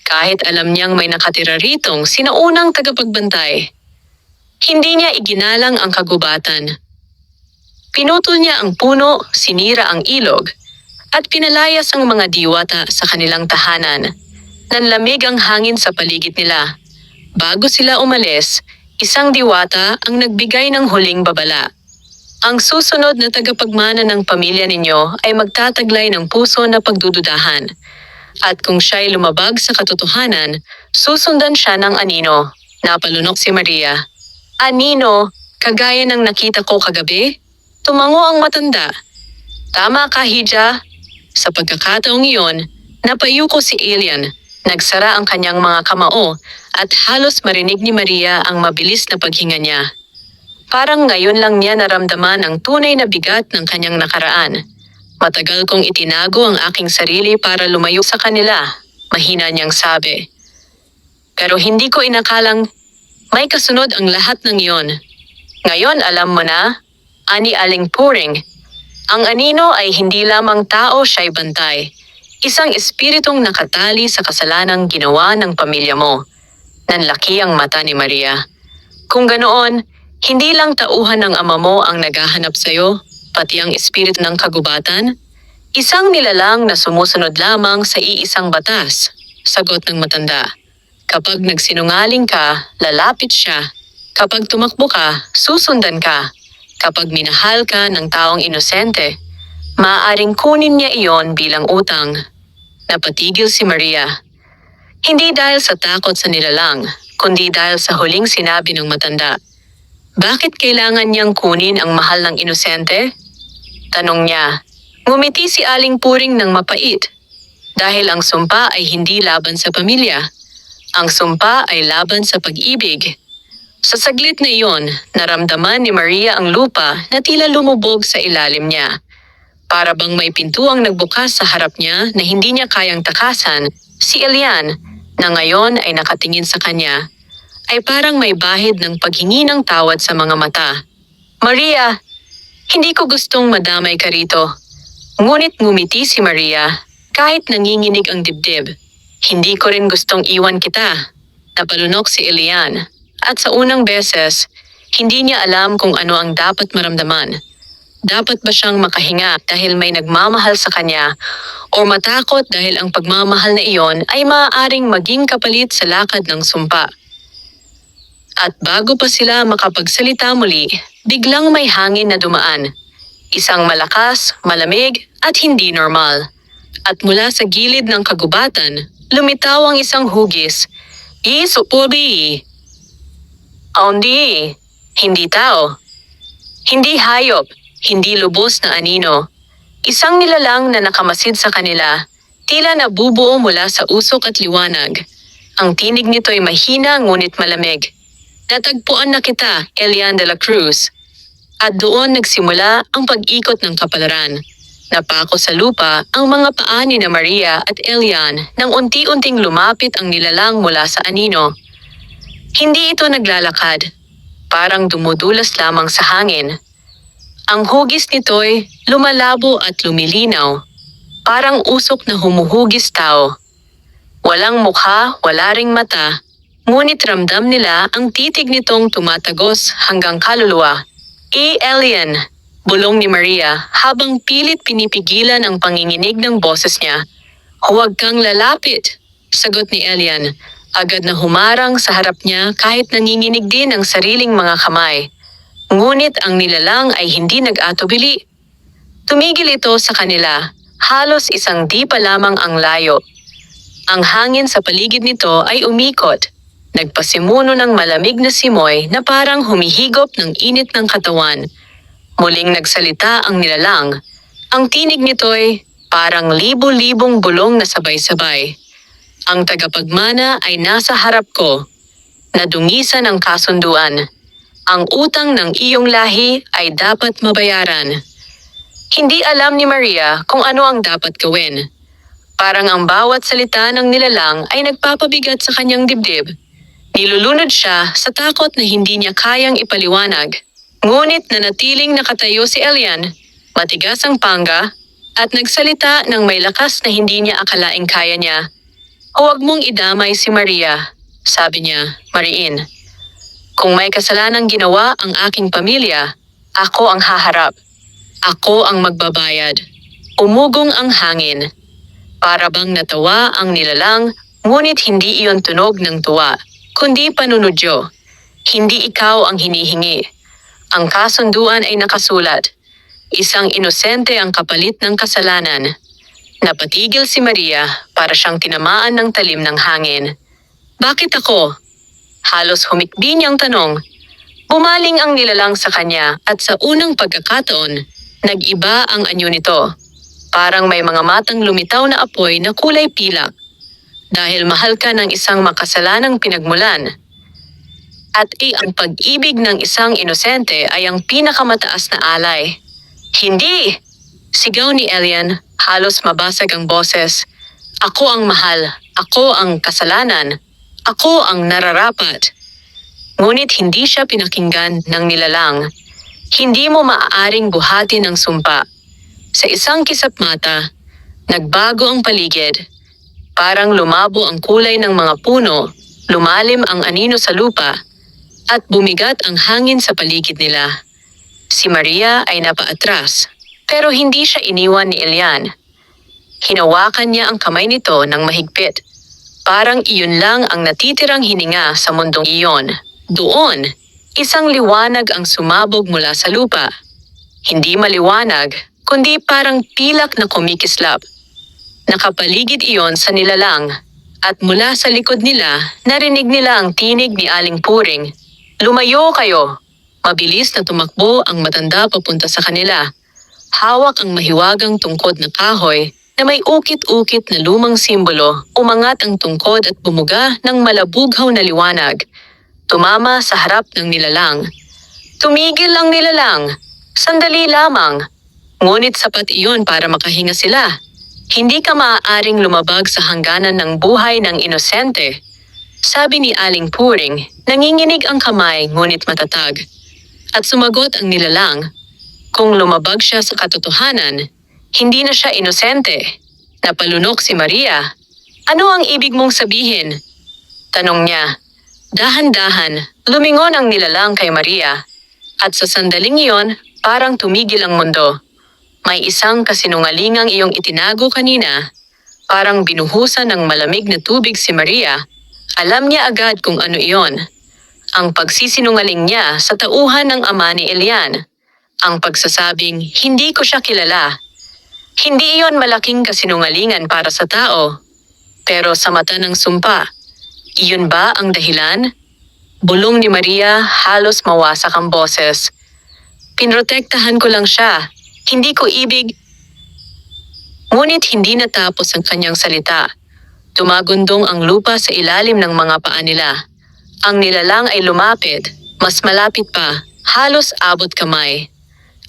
kahit alam niyang may nakatira ritong sinaunang tagapagbantay. Hindi niya iginalang ang kagubatan. Pinutol niya ang puno, sinira ang ilog, at pinalayas ang mga diwata sa kanilang tahanan. Nanlamig ang hangin sa paligid nila. Bago sila umalis, isang diwata ang nagbigay ng huling babala. Ang susunod na tagapagmana ng pamilya ninyo ay magtataglay ng puso na pagdududahan. At kung siya'y lumabag sa katotohanan, susundan siya ng anino. Napalunok si Maria. Anino, kagaya ng nakita ko kagabi? Tumango ang matanda. Tama ka, Hija. Sa pagkakataong iyon, napayuko si Elian. Nagsara ang kanyang mga kamao at halos marinig ni Maria ang mabilis na paghinga niya. Parang ngayon lang niya naramdaman ang tunay na bigat ng kanyang nakaraan. Matagal kong itinago ang aking sarili para lumayo sa kanila, mahina niyang sabi. Pero hindi ko inakalang may kasunod ang lahat ng iyon. Ngayon alam mo na, ani Aling Puring, ang anino ay hindi lamang tao, siya'y bantay. Isang espiritong nakatali sa kasalanang ginawa ng pamilya mo. Nanlaki ang mata ni Maria. Kung ganoon, hindi lang tauhan ng ama mo ang naghahanap sa'yo, pati ang espiritu ng kagubatan? Isang nilalang na sumusunod lamang sa iisang batas, sagot ng matanda. Kapag nagsinungaling ka, lalapit siya. Kapag tumakbo ka, susundan ka. Kapag minahal ka ng taong inosente, maaaring kunin niya iyon bilang utang. Napatigil si Maria. Hindi dahil sa takot sa nilalang, kundi dahil sa huling sinabi ng matanda. Bakit kailangan niyang kunin ang mahal ng inosente? Tanong niya. Ngumiti si Aling Puring ng mapait. Dahil ang sumpa ay hindi laban sa pamilya. Ang sumpa ay laban sa pag-ibig. Sa saglit na iyon, naramdaman ni Maria ang lupa na tila lumubog sa ilalim niya. Para bang may pintuang nagbukas sa harap niya na hindi niya kayang takasan, si Elian, na ngayon ay nakatingin sa kanya, ay parang may bahid ng paghingi ng tawad sa mga mata. Maria, hindi ko gustong madamay ka rito. Ngunit ngumiti si Maria, kahit nanginginig ang dibdib. Hindi ko rin gustong iwan kita. Napalunok si Elian, at sa unang beses, hindi niya alam kung ano ang dapat maramdaman. Dapat ba siyang makahinga dahil may nagmamahal sa kanya o matakot dahil ang pagmamahal na iyon ay maaaring maging kapalit sa lakad ng sumpa? At bago pa sila makapagsalita muli, biglang may hangin na dumaan. Isang malakas, malamig at hindi normal. At mula sa gilid ng kagubatan, lumitaw ang isang hugis. Isupubi! Aundi! Hindi tao. Hindi hayop. Hindi lubos na anino. Isang nilalang na nakamasid sa kanila, tila nabubuo mula sa usok at liwanag. Ang tinig nito ay mahina ngunit malamig. Natagpuan na kita, Elian de la Cruz. At doon nagsimula ang pag-ikot ng kapalaran. Napako sa lupa ang mga paa ni na Maria at Elian nang unti-unting lumapit ang nilalang mula sa anino. Hindi ito naglalakad. Parang dumudulas lamang sa hangin. Ang hugis nito'y lumalabo at lumilinaw, parang usok na humuhugis tao. Walang mukha, wala ring mata, ngunit ramdam nila ang titig nitong tumatagos hanggang kaluluwa. Elian, bulong ni Maria habang pilit pinipigilan ang panginginig ng boses niya. Huwag kang lalapit, sagot ni Elian. Agad na humarang sa harap niya kahit nanginginig din ang sariling mga kamay. Ngunit ang nilalang ay hindi nag-atubili. Tumigil ito sa kanila, halos isang dipa lamang ang layo. Ang hangin sa paligid nito ay umikot. Nagpasimuno ng malamig na simoy na parang humihigop ng init ng katawan. Muling nagsalita ang nilalang. Ang tinig nito'y parang libo-libong bulong na sabay-sabay. Ang tagapagmana ay nasa harap ko. Nadungisan ang kasunduan. Ang utang ng iyong lahi ay dapat mabayaran. Hindi alam ni Maria kung ano ang dapat gawin. Parang ang bawat salita ng nilalang ay nagpapabigat sa kanyang dibdib. Nilulunod siya sa takot na hindi niya kayang ipaliwanag. Ngunit nanatiling nakatayo si Elian, matigas ang panga, at nagsalita ng may lakas na hindi niya akalaing kaya niya. "Huwag mong idamay si Maria," sabi niya, mariin. "Kung may kasalanang ginawa ang aking pamilya, ako ang haharap. Ako ang magbabayad." Umugong ang hangin. Para bang natawa ang nilalang, ngunit hindi iyon tunog ng tuwa, kundi panunodyo. Hindi ikaw ang hinihingi. Ang kasunduan ay nakasulat. Isang inosente ang kapalit ng kasalanan. Napatigil si Maria para siyang tinamaan ng talim ng hangin. "Bakit ako?" Halos humikbi niyang tanong. Bumaling ang nilalang sa kanya at sa unang pagkakataon, nag-iba ang anyo nito. Parang may mga matang lumitaw na apoy na kulay pilak. "Dahil mahal ka ng isang makasalanang pinagmulan. At ang pag-ibig ng isang inosente ay ang pinakamataas na alay." "Hindi!" Sigaw ni Elian, halos mabasag ang boses. "Ako ang mahal. Ako ang kasalanan. Ako ang nararapat." Ngunit hindi siya pinakinggan ng nilalang. Hindi mo maaaring buhatin ang sumpa. Sa isang kisap mata, nagbago ang paligid. Parang lumabo ang kulay ng mga puno, lumalim ang anino sa lupa, at bumigat ang hangin sa paligid nila. Si Maria ay napaatras, pero hindi siya iniwan ni Elian. Hinawakan niya ang kamay nito ng mahigpit. Parang iyon lang ang natitirang hininga sa mundong iyon. Doon, isang liwanag ang sumabog mula sa lupa. Hindi maliwanag, kundi parang pilak na kumikislap. Nakapaligid iyon sa nilalang, at mula sa likod nila, narinig nila ang tinig ni Aling Puring. "Lumayo kayo!" Mabilis na tumakbo ang matanda papunta sa kanila. Hawak ang mahiwagang tungkod na kahoy na may ukit-ukit na lumang simbolo. Umangat ang tungkod at bumuga ng malabughaw na liwanag. Tumama sa harap ng nilalang. Tumigil ang nilalang. Sandali lamang. Ngunit sapat iyon para makahinga sila. "Hindi ka maaaring lumabag sa hangganan ng buhay ng inosente," sabi ni Aling Puring. Nanginginig ang kamay ngunit matatag. At sumagot ang nilalang. Kung lumabag siya sa katotohanan, hindi na siya inosente. Napalunok si Maria. "Ano ang ibig mong sabihin?" tanong niya. Dahan-dahan, lumingon ang nilalang kay Maria. At sa sandaling iyon, parang tumigil ang mundo. May isang kasinungalingang iyong itinago kanina. Parang binuhusan ng malamig na tubig si Maria. Alam niya agad kung ano iyon. Ang pagsisinungaling niya sa tauhan ng ama ni Elian. Ang pagsasabing, "Hindi ko siya kilala." Hindi iyon malaking kasinungalingan para sa tao. Pero sa mata ng sumpa, iyon ba ang dahilan? Bulong ni Maria, halos mawasak ang boses. "Pinrotektahan ko lang siya. Hindi ko ibig." Ngunit hindi natapos ang kanyang salita. Tumagundong ang lupa sa ilalim ng mga paa nila. Ang nilalang ay lumapit, mas malapit pa, halos abot kamay.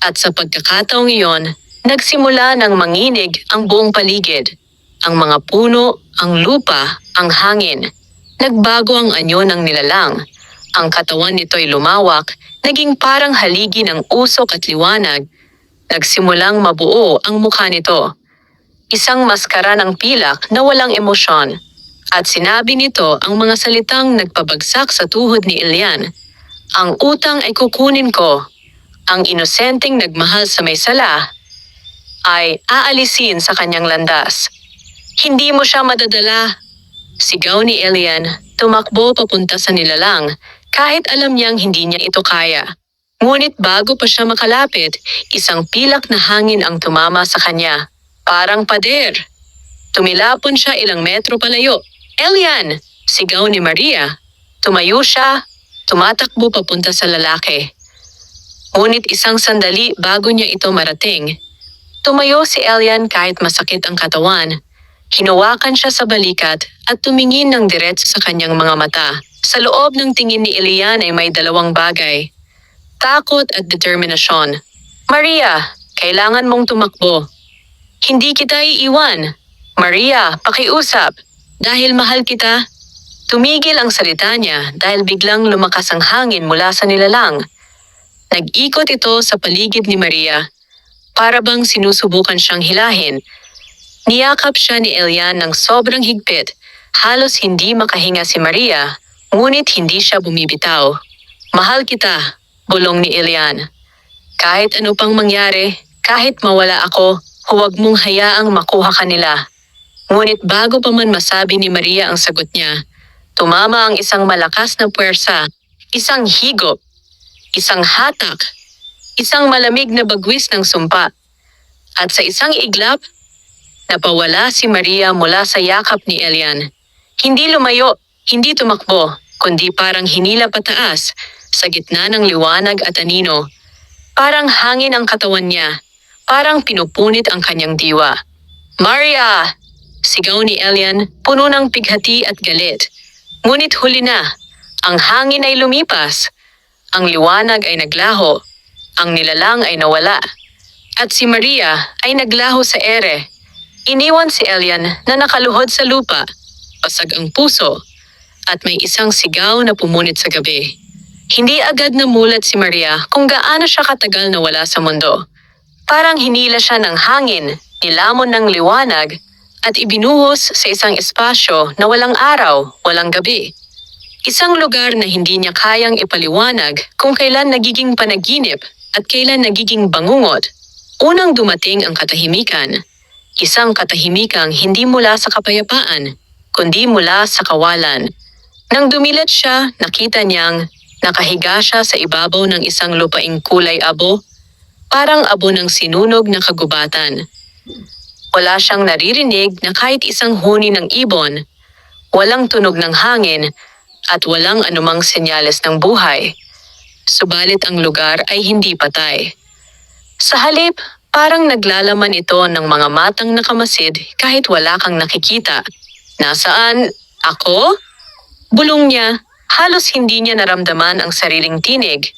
At sa pagkakataong iyon, nagsimula ng manginig ang buong paligid. Ang mga puno, ang lupa, ang hangin. Nagbago ang anyo ng nilalang. Ang katawan nito'y lumawak, naging parang haligi ng usok at liwanag. Nagsimulang mabuo ang mukha nito. Isang maskara ng pilak na walang emosyon. At sinabi nito ang mga salitang nagpabagsak sa tuhod ni Elian. "Ang utang ay kukunin ko. Ang inosenteng nagmahal sa may sala ay aalisin sa kanyang landas. Hindi mo siya madadala." Sigaw ni Elian, tumakbo papunta sa nilalang kahit alam niyang hindi niya ito kaya. Ngunit bago pa siya makalapit, isang pilak na hangin ang tumama sa kanya. Parang pader. Tumilapon siya ilang metro palayo. Elian! Sigaw ni Maria. Tumayo siya, tumatakbo papunta sa lalaki. Ngunit isang sandali bago niya ito marating. Tumayo si Elian kahit masakit ang katawan. Hinawakan siya sa balikat at tumingin ng diretso sa kanyang mga mata. Sa loob ng tingin ni Elian ay may dalawang bagay. Takot at determinasyon. Maria, kailangan mong tumakbo. Hindi kita iiwan. Maria, pakiusap. Dahil mahal kita. Tumigil ang salita niya dahil biglang lumakas ang hangin mula sa nilalang. Nag-ikot ito sa paligid ni Maria. Para bang sinusubukan siyang hilahin. Niyakap siya ni Elian ng sobrang higpit. Halos hindi makahinga si Maria, ngunit hindi siya bumibitaw. Mahal kita, bulong ni Elian. Kahit ano pang mangyari, kahit mawala ako, huwag mong hayaang makuha ka nila. Ngunit bago pa man masabi ni Maria ang sagot niya, tumama ang isang malakas na puwersa, isang higop, isang hatak, isang malamig na bagwis ng sumpa. At sa isang iglap, napawala si Maria mula sa yakap ni Elian. Hindi lumayo, hindi tumakbo, kundi parang hinila pataas sa gitna ng liwanag at anino. Parang hangin ang katawan niya, parang pinupunit ang kanyang diwa. Maria! Sigaw ni Elian, puno ng pighati at galit. Ngunit huli na, ang hangin ay lumipas, ang liwanag ay naglaho, ang nilalang ay nawala, at si Maria ay naglaho sa ere. Iniwan si Elian na nakaluhod sa lupa, pasag ang puso, at may isang sigaw na pumunit sa gabi. Hindi agad namulat si Maria kung gaano siya katagal na wala sa mundo. Parang hinila siya ng hangin, nilamon ng liwanag, at ibinuhos sa isang espasyo na walang araw, walang gabi. Isang lugar na hindi niya kayang ipaliwanag kung kailan nagiging panaginip at kailan nagiging bangungot. Unang dumating ang katahimikan. Isang katahimikang hindi mula sa kapayapaan, kundi mula sa kawalan. Nang dumilat siya, nakita niyang nakahiga siya sa ibabaw ng isang lupaing kulay abo, parang abo ng sinunog na kagubatan. Wala siyang naririnig na kahit isang huni ng ibon, walang tunog ng hangin, at walang anumang senyales ng buhay. Subalit ang lugar ay hindi patay. Sa halip, parang naglalaman ito ng mga matang nakamasid kahit wala kang nakikita. Nasaan? Ako? Bulong niya, halos hindi niya naramdaman ang sariling tinig.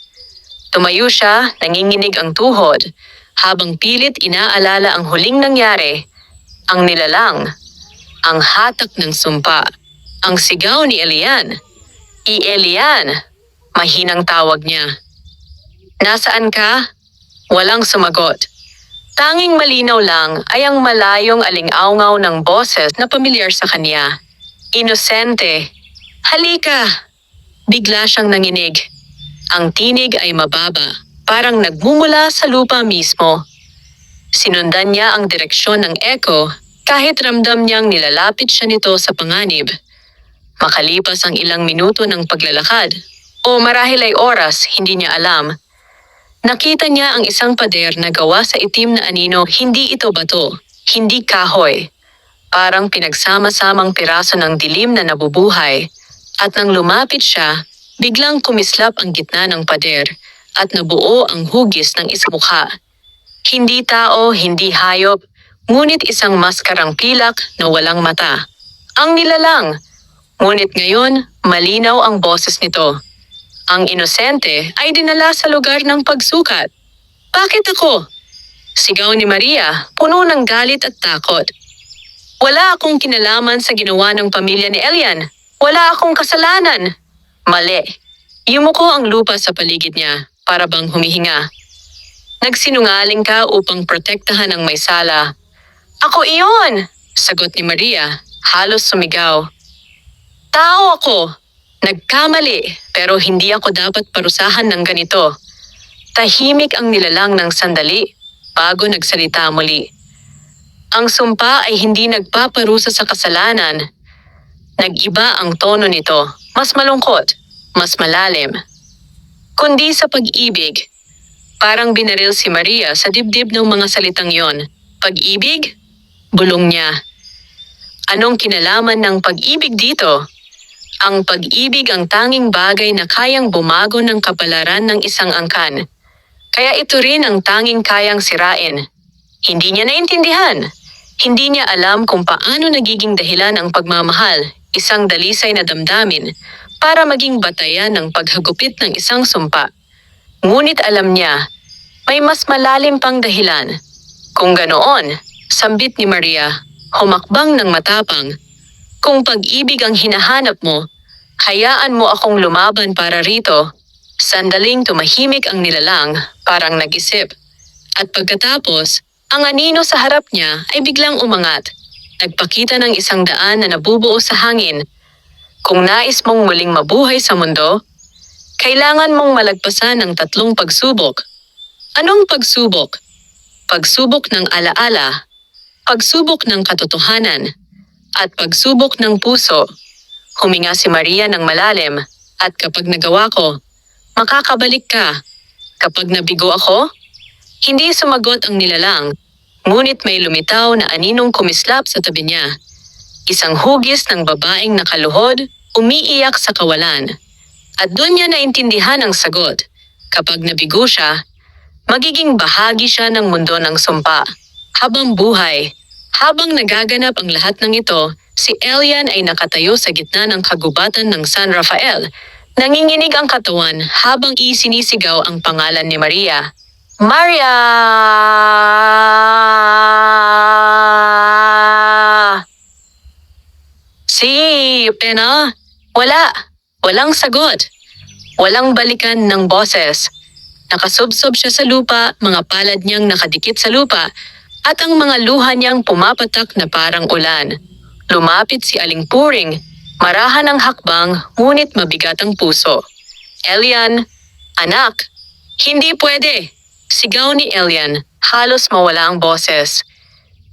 Tumayo siya, nanginginig ang tuhod, habang pilit inaalala ang huling nangyari, ang nilalang, ang hatak ng sumpa, ang sigaw ni Elian. Elian! Mahinang tawag niya. Nasaan ka? Walang sumagot. Tanging malinaw lang ay ang malayong aling-aungaw ng boses na pamilyar sa kanya. Inosente. Halika! Bigla siyang nanginig. Ang tinig ay mababa, parang nagmumula sa lupa mismo. Sinundan niya ang direksyon ng echo kahit ramdam niyang nilalapit siya nito sa panganib. Makalipas ang ilang minuto ng paglalakad, o marahil ay oras, hindi niya alam. Nakita niya ang isang pader na gawa sa itim na anino, hindi ito bato, hindi kahoy. Parang pinagsama-samang piraso ng dilim na nabubuhay. At nang lumapit siya, biglang kumislap ang gitna ng pader at nabuo ang hugis ng isang mukha. Hindi tao, hindi hayop, ngunit isang maskarang pilak na walang mata. Ang nilalang! Ngunit ngayon, malinaw ang boses nito. Ang inosente ay dinala sa lugar ng pagsukat. Bakit ako? Sigaw ni Maria, puno ng galit at takot. Wala akong kinalaman sa ginawa ng pamilya ni Elian. Wala akong kasalanan. Mali. Yumuko ang lupa sa paligid niya, para bang humihinga. Nagsinungaling ka upang protektahan ang may sala. Ako iyon! Sagot ni Maria, halos sumigaw. Tao ako. Nagkamali, pero hindi ako dapat parusahan ng ganito. Tahimik ang nilalang ng sandali, bago nagsalita muli. Ang sumpa ay hindi nagpaparusa sa kasalanan. Nag-iba ang tono nito, mas malungkot, mas malalim. Kundi sa pag-ibig. Parang binaril si Maria sa dibdib ng mga salitang yon. Pag-ibig? Bulong niya. Anong kinalaman ng pag-ibig dito? Ang pag-ibig ang tanging bagay na kayang bumago ng kapalaran ng isang angkan. Kaya ito rin ang tanging kayang sirain. Hindi niya naintindihan. Hindi niya alam kung paano nagiging dahilan ang pagmamahal, isang dalisay na damdamin, para maging batayan ng paghagupit ng isang sumpa. Ngunit alam niya, may mas malalim pang dahilan. Kung ganoon, sambit ni Maria, humakbang ng matapang. Kung pag-ibig ang hinahanap mo, hayaan mo akong lumaban para rito. Sandaling tumahimik ang nilalang, parang nag-isip. At pagkatapos, ang anino sa harap niya ay biglang umangat. Nagpakita ng isang daan na nabubuo sa hangin. Kung nais mong muling mabuhay sa mundo, kailangan mong malagpasan ng 3 pagsubok. Anong pagsubok? Pagsubok ng alaala, pagsubok ng katotohanan, at pagsubok ng puso. Huminga si Maria ng malalim, at kapag nagawa ko, makakabalik ka. Kapag nabigo ako, hindi sumagot ang nilalang, ngunit may lumitaw na aninong kumislap sa tabi niya. Isang hugis ng babaeng nakaluhod, umiiyak sa kawalan. At doon niya naintindihan ang sagot. Kapag nabigo siya, magiging bahagi siya ng mundo ng sumpa. Habang buhay, habang nagaganap ang lahat ng ito, si Elian ay nakatayo sa gitna ng kagubatan ng San Rafael. Nanginginig ang katawan habang isinisigaw ang pangalan ni Maria. Maria! Si Pena? Wala. Walang sagot. Walang balikan ng boses. Nakasubsob siya sa lupa, mga palad niyang nakadikit sa lupa, at ang mga luha niyang pumapatak na parang ulan. Lumapit si Aling Puring, marahan ang hakbang, ngunit mabigat ang puso. Elian, anak, hindi pwede. Sigaw ni Elian, halos mawala ang boses.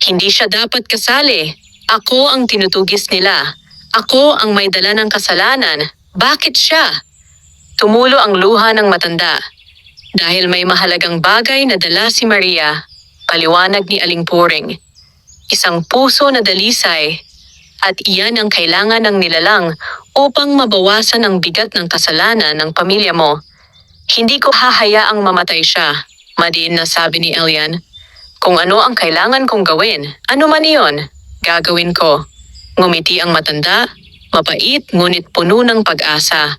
Hindi siya dapat kasali. Ako ang tinutugis nila. Ako ang may dala ng kasalanan. Bakit siya? Tumulo ang luha ng matanda. Dahil may mahalagang bagay na dala si Maria, paliwanag ni Aling Puring. Isang puso na dalisay, at iyan ang kailangan ng nilalang upang mabawasan ang bigat ng kasalanan ng pamilya mo. Hindi ko hahayaang mamatay siya, madiin na sabi ni Elian. Kung ano ang kailangan kong gawin, ano man iyon, gagawin ko. Ngumiti ang matanda, mapait ngunit puno ng pag-asa.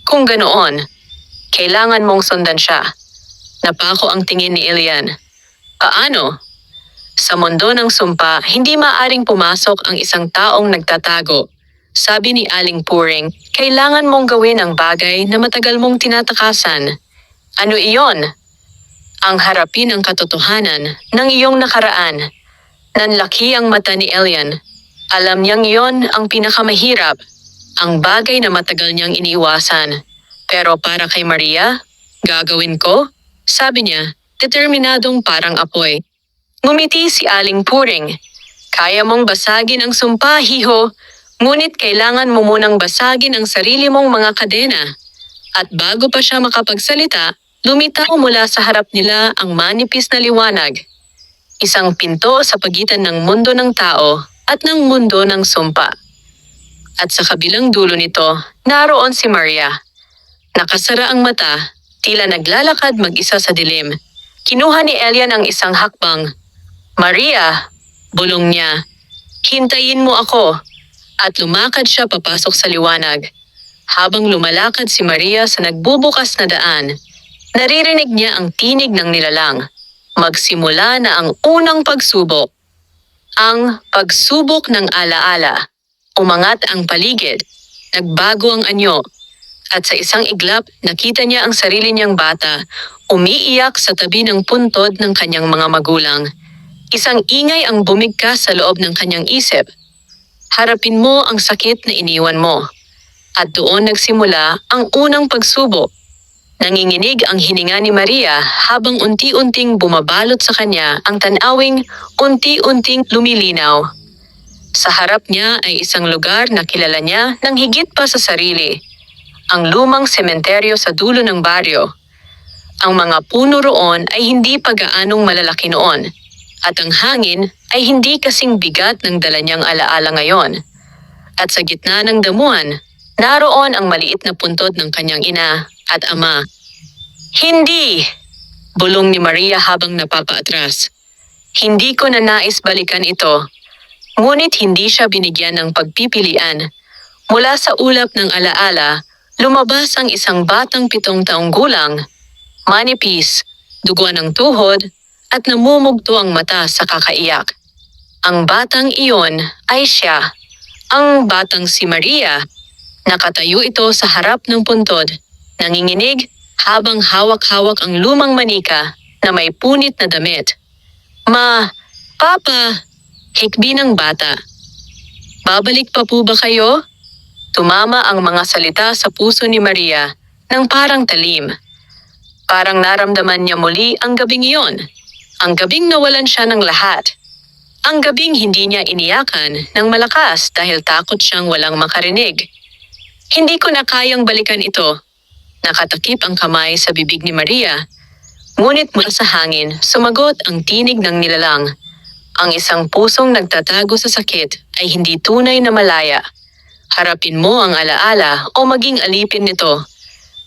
Kung ganoon, kailangan mong sundan siya. Napako ang tingin ni Elian. Paano? Sa mundo ng sumpa, hindi maaring pumasok ang isang taong nagtatago. Sabi ni Aling Puring, kailangan mong gawin ang bagay na matagal mong tinatakasan. Ano iyon? Ang harapin ang katotohanan ng iyong nakaraan. Nanlaki ang mata ni Elian. Alam niyang iyon ang pinakamahirap, ang bagay na matagal niyang iniiwasan. Pero para kay Maria, gagawin ko, sabi niya, determinadong parang apoy. Ngumiti si Aling Puring. Kaya mong basagin ang sumpa, hiho, ngunit kailangan mo munang basagin ang sarili mong mga kadena. At bago pa siya makapagsalita, lumitaw mula sa harap nila ang manipis na liwanag. Isang pinto sa pagitan ng mundo ng tao at ng mundo ng sumpa. At sa kabilang dulo nito, naroon si Maria. Nakasara ang mata, tila naglalakad mag-isa sa dilim. Kinuha ni Elian ang isang hakbang. Maria, bulong niya, hintayin mo ako. At lumakad siya papasok sa liwanag. Habang lumalakad si Maria sa nagbubukas na daan, naririnig niya ang tinig ng nilalang. Magsimula na ang unang pagsubok. Ang pagsubok ng alaala. Umangat ang paligid. Nagbago ang anyo. At sa isang iglap, nakita niya ang sarili niyang bata, umiiyak sa tabi ng puntod ng kanyang mga magulang. Isang ingay ang bumigkas sa loob ng kanyang isip. Harapin mo ang sakit na iniwan mo. At doon nagsimula ang unang pagsubok. Nanginginig ang hininga ni Maria habang unti-unting bumabalot sa kanya ang tanawing unti-unting lumilinaw. Sa harap niya ay isang lugar na kilala niya ng higit pa sa sarili. Ang lumang sementeryo sa dulo ng baryo. Ang mga puno roon ay hindi pa gaanong malalaki noon. At ang hangin ay hindi kasing bigat ng dala niyang alaala ngayon. At sa gitna ng damuhan, naroon ang maliit na puntod ng kanyang ina at ama. Hindi! Bulong ni Maria habang napapaatras. Hindi ko na nais balikan ito. Ngunit hindi siya binigyan ng pagpipilian. Mula sa ulap ng alaala, lumabas ang isang batang 7 taong gulang. Manipis, dugo ng tuhod, at namumugto ang mata sa kakaiyak. Ang batang iyon ay siya. Ang batang si Maria. Nakatayo ito sa harap ng puntod, nanginginig habang hawak-hawak ang lumang manika na may punit na damit. Papa, hikbi ng bata. Babalik pa po ba kayo? Tumama ang mga salita sa puso ni Maria ng parang talim. Parang naramdaman niya muli ang gabing iyon. Ang gabing nawalan siya ng lahat. Ang gabing hindi niya iniyakan ng malakas dahil takot siyang walang makarinig. Hindi ko na kayang balikan ito. Nakatakip ang kamay sa bibig ni Maria. Ngunit mula sa hangin, sumagot ang tinig ng nilalang. Ang isang pusong nagtatago sa sakit ay hindi tunay na malaya. Harapin mo ang alaala o maging alipin nito.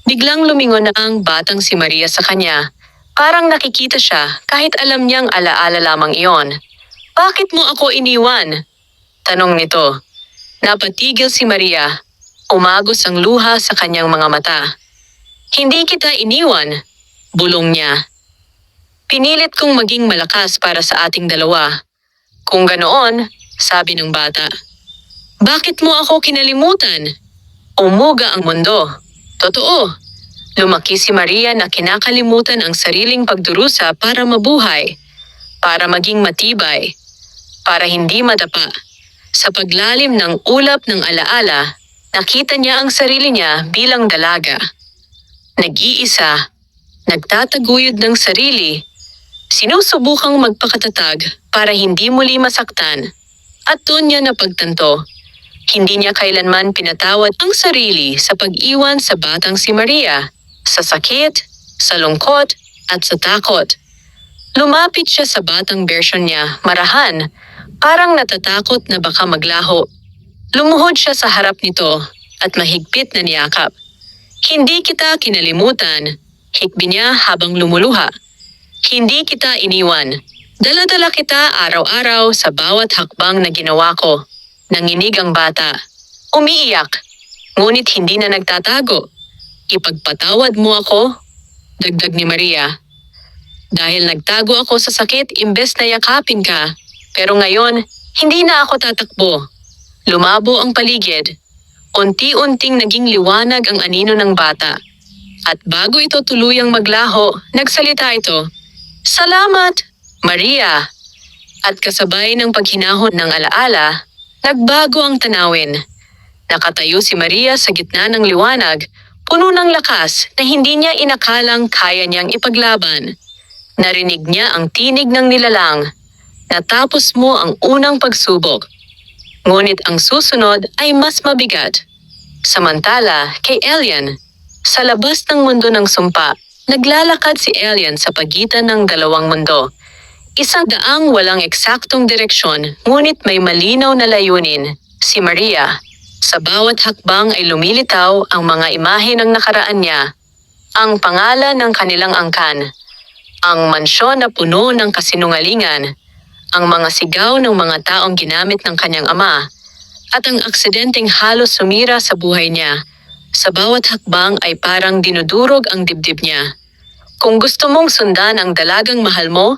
Biglang lumingon na ang batang si Maria sa kanya. Parang nakikita siya kahit alam niyang alaala lamang iyon. Bakit mo ako iniwan? Tanong nito. Napatigil si Maria. Umagos ang luha sa kanyang mga mata. Hindi kita iniwan, bulong niya. Pinilit kong maging malakas para sa ating dalawa. Kung ganoon, sabi ng bata. Bakit mo ako kinalimutan? Umuga ang mundo. Totoo. Lumaki si Maria na kinakalimutan ang sariling pagdurusa para mabuhay, para maging matibay, para hindi madapa. Sa paglalim ng ulap ng alaala, nakita niya ang sarili niya bilang dalaga. Nag-iisa, nagtataguyod ng sarili, sinusubukang magpakatatag para hindi muli masaktan. At doon niya napagtanto, hindi niya kailanman pinatawad ang sarili sa pag-iwan sa batang si Maria, sa sakit, sa lungkot, at sa takot. Lumapit siya sa batang version niya, marahan, parang natatakot na baka maglaho. Lumuhod siya sa harap nito at mahigpit na niyakap. Hindi kita kinalimutan, hikbi niya habang lumuluha. Hindi kita iniwan. Dala-dala kita araw-araw sa bawat hakbang na ginawa ko. Nanginig ang bata. Umiiyak. Ngunit hindi na nagtatago. Ipagpatawad mo ako, dagdag ni Maria. Dahil nagtago ako sa sakit imbes na yakapin ka. Pero ngayon, hindi na ako tatakbo. Lumabo ang paligid. Unti-unting naging liwanag ang anino ng bata. At bago ito tuluyang maglaho, nagsalita ito. Salamat, Maria! At kasabay ng paghinahon ng alaala, nagbago ang tanawin. Nakatayo si Maria sa gitna ng liwanag, puno ng lakas na hindi niya inakalang kaya niyang ipaglaban. Narinig niya ang tinig ng nilalang. Natapos mo ang unang pagsubok. Ngunit ang susunod ay mas mabigat. Samantala, kay Elian, sa labas ng mundo ng sumpa, naglalakad si Elian sa pagitan ng dalawang mundo. Isang daang walang eksaktong direksyon, ngunit may malinaw na layunin, si Maria. Sa bawat hakbang ay lumilitaw ang mga imahe ng nakaraan niya, ang pangalan ng kanilang angkan, ang mansyon na puno ng kasinungalingan, ang mga sigaw ng mga taong ginamit ng kanyang ama, at ang aksidenteng halos sumira sa buhay niya. Sa bawat hakbang ay parang dinudurog ang dibdib niya. Kung gusto mong sundan ang dalagang mahal mo,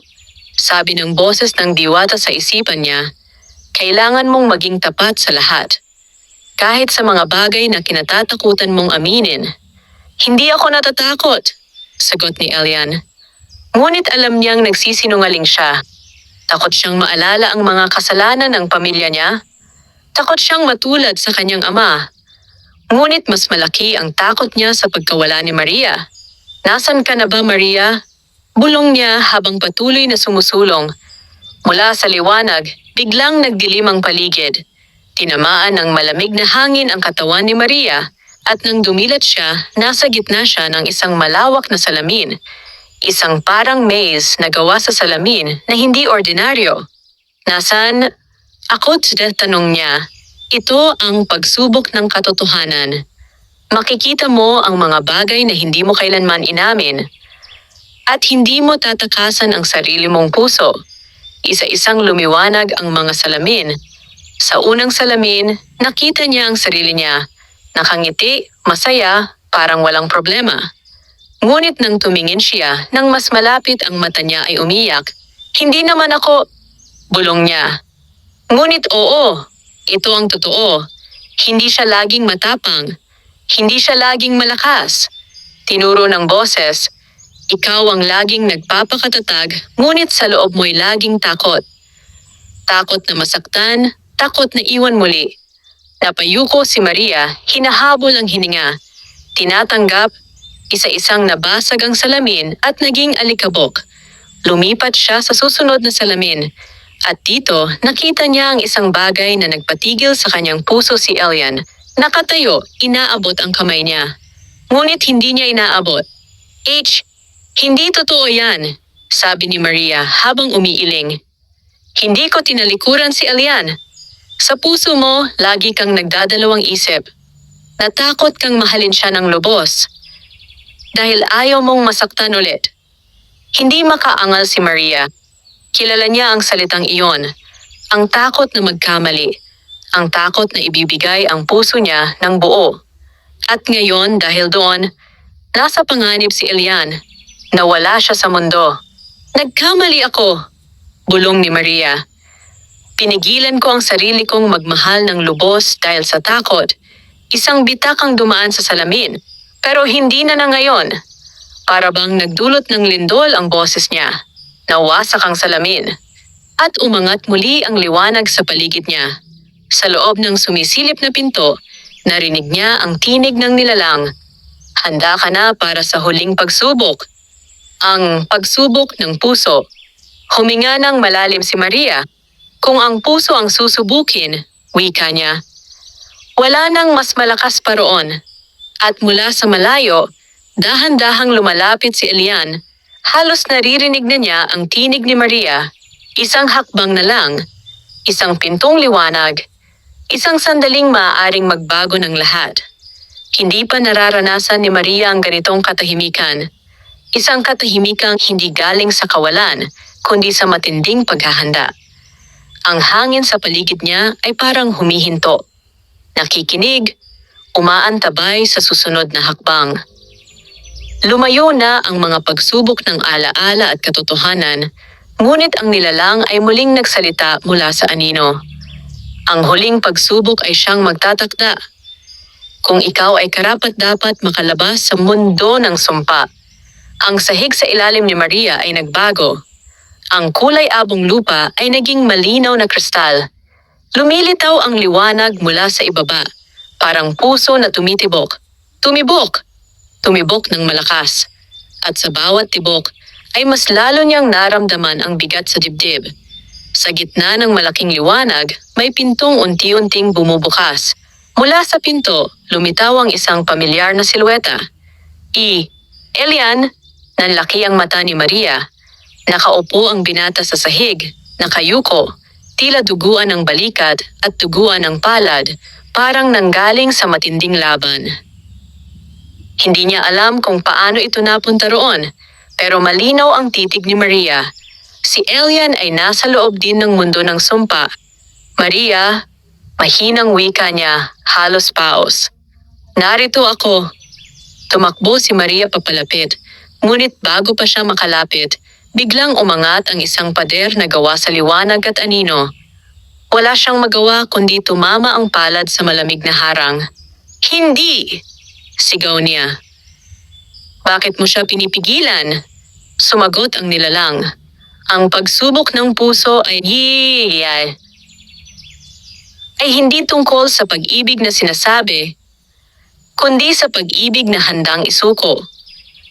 sabi ng boses ng diwata sa isipan niya, kailangan mong maging tapat sa lahat. Kahit sa mga bagay na kinatatakutan mong aminin. Hindi ako natatakot, sagot ni Elian. Ngunit alam niyang nagsisinungaling siya. Takot siyang maalala ang mga kasalanan ng pamilya niya. Takot siyang matulad sa kanyang ama. Ngunit mas malaki ang takot niya sa pagkawala ni Maria. Nasaan ka na ba, Maria? Bulong niya habang patuloy na sumusulong. Mula sa liwanag, Biglang nagdilim ang paligid. Tinamaan ng malamig na hangin ang katawan ni Maria at nang dumilat siya, nasa gitna siya ng isang malawak na salamin. Isang parang maze na gawa sa salamin na hindi ordinaryo. Nasaan? Ako, tanong niya. Ito ang pagsubok ng katotohanan. Makikita mo ang mga bagay na hindi mo kailanman inamin. At hindi mo tatakasan ang sarili mong puso. Isa-isang lumiwanag ang mga salamin. Sa unang salamin, nakita niya ang sarili niya. Nakangiti, masaya, parang walang problema. Ngunit nang tumingin siya, nang mas malapit ang mata niya ay umiyak. Hindi naman ako, bulong niya. Ngunit oo, ito ang totoo. Hindi siya laging matapang. Hindi siya laging malakas. Tinuro ng boses, ikaw ang laging nagpapakatatag, ngunit sa loob mo'y laging takot. Takot na masaktan, takot na iwan muli. Napayuko si Maria, hinahabol ang hininga. Tinatanggap, isa-isang nabasag ang salamin at naging alikabok. Lumipat siya sa susunod na salamin. At dito, nakita niya ang isang bagay na nagpatigil sa kanyang puso si Elian. Nakatayo, inaabot ang kamay niya. Ngunit hindi niya inaabot. Hindi totoo yan, sabi ni Maria habang umiiling. Hindi ko tinalikuran si Elian. Sa puso mo, lagi kang nagdadalawang isip. Natakot kang mahalin siya ng lubos. Dahil ayaw mong masaktan ulit. Hindi makaangal si Maria. Kilala niya ang salitang iyon. Ang takot na magkamali. Ang takot na ibibigay ang puso niya ng buo. At ngayon dahil doon, nasa panganib si Elian. Nawala siya sa mundo. Nagkamali ako, bulong ni Maria. Pinigilan ko ang sarili kong magmahal ng lubos dahil sa takot. Isang bitak ang dumaan sa salamin, pero hindi na ngayon. Para bang nagdulot ng lindol ang boses niya. Nawasak ang salamin. At umangat muli ang liwanag sa paligid niya. Sa loob ng sumisilip na pinto, narinig niya ang tinig ng nilalang. Handa ka na para sa huling pagsubok. Ang pagsubok ng puso. Huminga ng malalim si Maria. Kung ang puso ang susubukin, wika niya. Wala nang mas malakas pa roon. At mula sa malayo, dahan-dahang lumalapit si Elian. Halos naririnig na niya ang tinig ni Maria. Isang hakbang na lang. Isang pintong liwanag. Isang sandaling maaaring magbago ng lahat. Hindi pa nararanasan ni Maria ang ganitong katahimikan. Isang katahimikang hindi galing sa kawalan, kundi sa matinding paghahanda. Ang hangin sa paligid niya ay parang humihinto. Nakikinig, umaantabay sa susunod na hakbang. Lumayo na ang mga pagsubok ng alaala at katotohanan, ngunit ang nilalang ay muling nagsalita mula sa anino. Ang huling pagsubok ay siyang magtatakda. Kung ikaw ay karapat-dapat makalabas sa mundo ng sumpa. Ang sahig sa ilalim ni Maria ay nagbago. Ang kulay abong lupa ay naging malinaw na kristal. Lumilitaw ang liwanag mula sa ibaba, parang puso na tumitibok. Tumibok ng malakas. At sa bawat tibok ay mas lalo niyang naramdaman ang bigat sa dibdib. Sa gitna ng malaking liwanag, may pintong unti-unting bumubukas. Mula sa pinto, lumitaw ang isang pamilyar na silweta. Elian, nanlaki ang mata ni Maria. Nakaupo ang binata sa sahig, nakayuko, tila duguan ng balikat at duguan ng palad, parang nanggaling sa matinding laban. Hindi niya alam kung paano ito napunta roon, pero malinaw ang titig ni Maria. Si Elian ay nasa loob din ng mundo ng sumpa. Maria, mahinang wika niya, halos paos. Narito ako. Tumakbo si Maria papalapit, ngunit bago pa siya makalapit, biglang umangat ang isang pader na gawa sa liwanag at anino. Wala siyang magawa kundi tumama ang palad sa malamig na harang. Hindi! Sigaw niya. Bakit mo siya pinipigilan? Sumagot ang nilalang. Ang pagsubok ng puso ay hindi tungkol sa pag-ibig na sinasabi, kundi sa pag-ibig na handang isuko.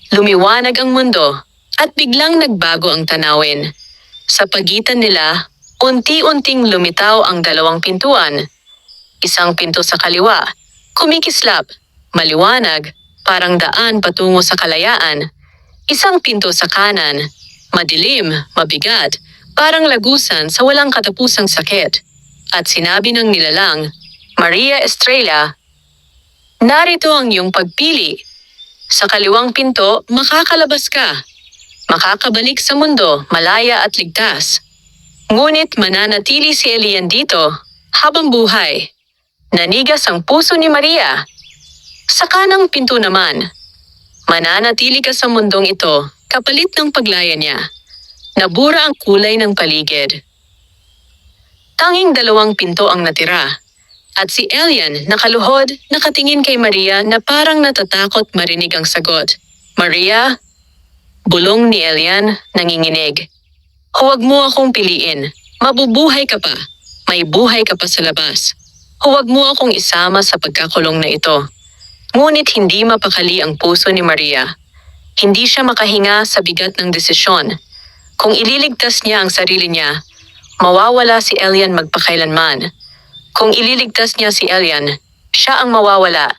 Lumiwanag ang mundo at biglang nagbago ang tanawin. Sa pagitan nila, Unti-unting lumitaw ang dalawang pintuan. Isang pinto sa kaliwa, kumikislap, maliwanag, parang daan patungo sa kalayaan. Isang pinto sa kanan, madilim, mabigat, parang lagusan sa walang katapusang sakit. At sinabi ng nilalang, Maria Estrella, narito ang iyong pagpili. Sa kaliwang pinto, makakalabas ka. Makakabalik sa mundo, malaya at ligtas. Ngunit mananatili si Elian dito, habang buhay. Nanigas ang puso ni Maria. Sa kanang pinto naman, mananatili ka sa mundong ito, kapalit ng paglaya niya. Nabura ang kulay ng paligid. Tanging dalawang pinto ang natira. At si Elian, nakaluhod, nakatingin kay Maria na parang natatakot marinig ang sagot. Maria? Bulong ni Elian, nanginginig. Huwag mo akong piliin. Mabubuhay ka pa. May buhay ka pa sa labas. Huwag mo akong isama sa pagkakulong na ito. Ngunit hindi mapakali ang puso ni Maria. Hindi siya makahinga sa bigat ng desisyon. Kung ililigtas niya ang sarili niya, mawawala si Elian magpakailanman. Kung ililigtas niya si Elian, siya ang mawawala.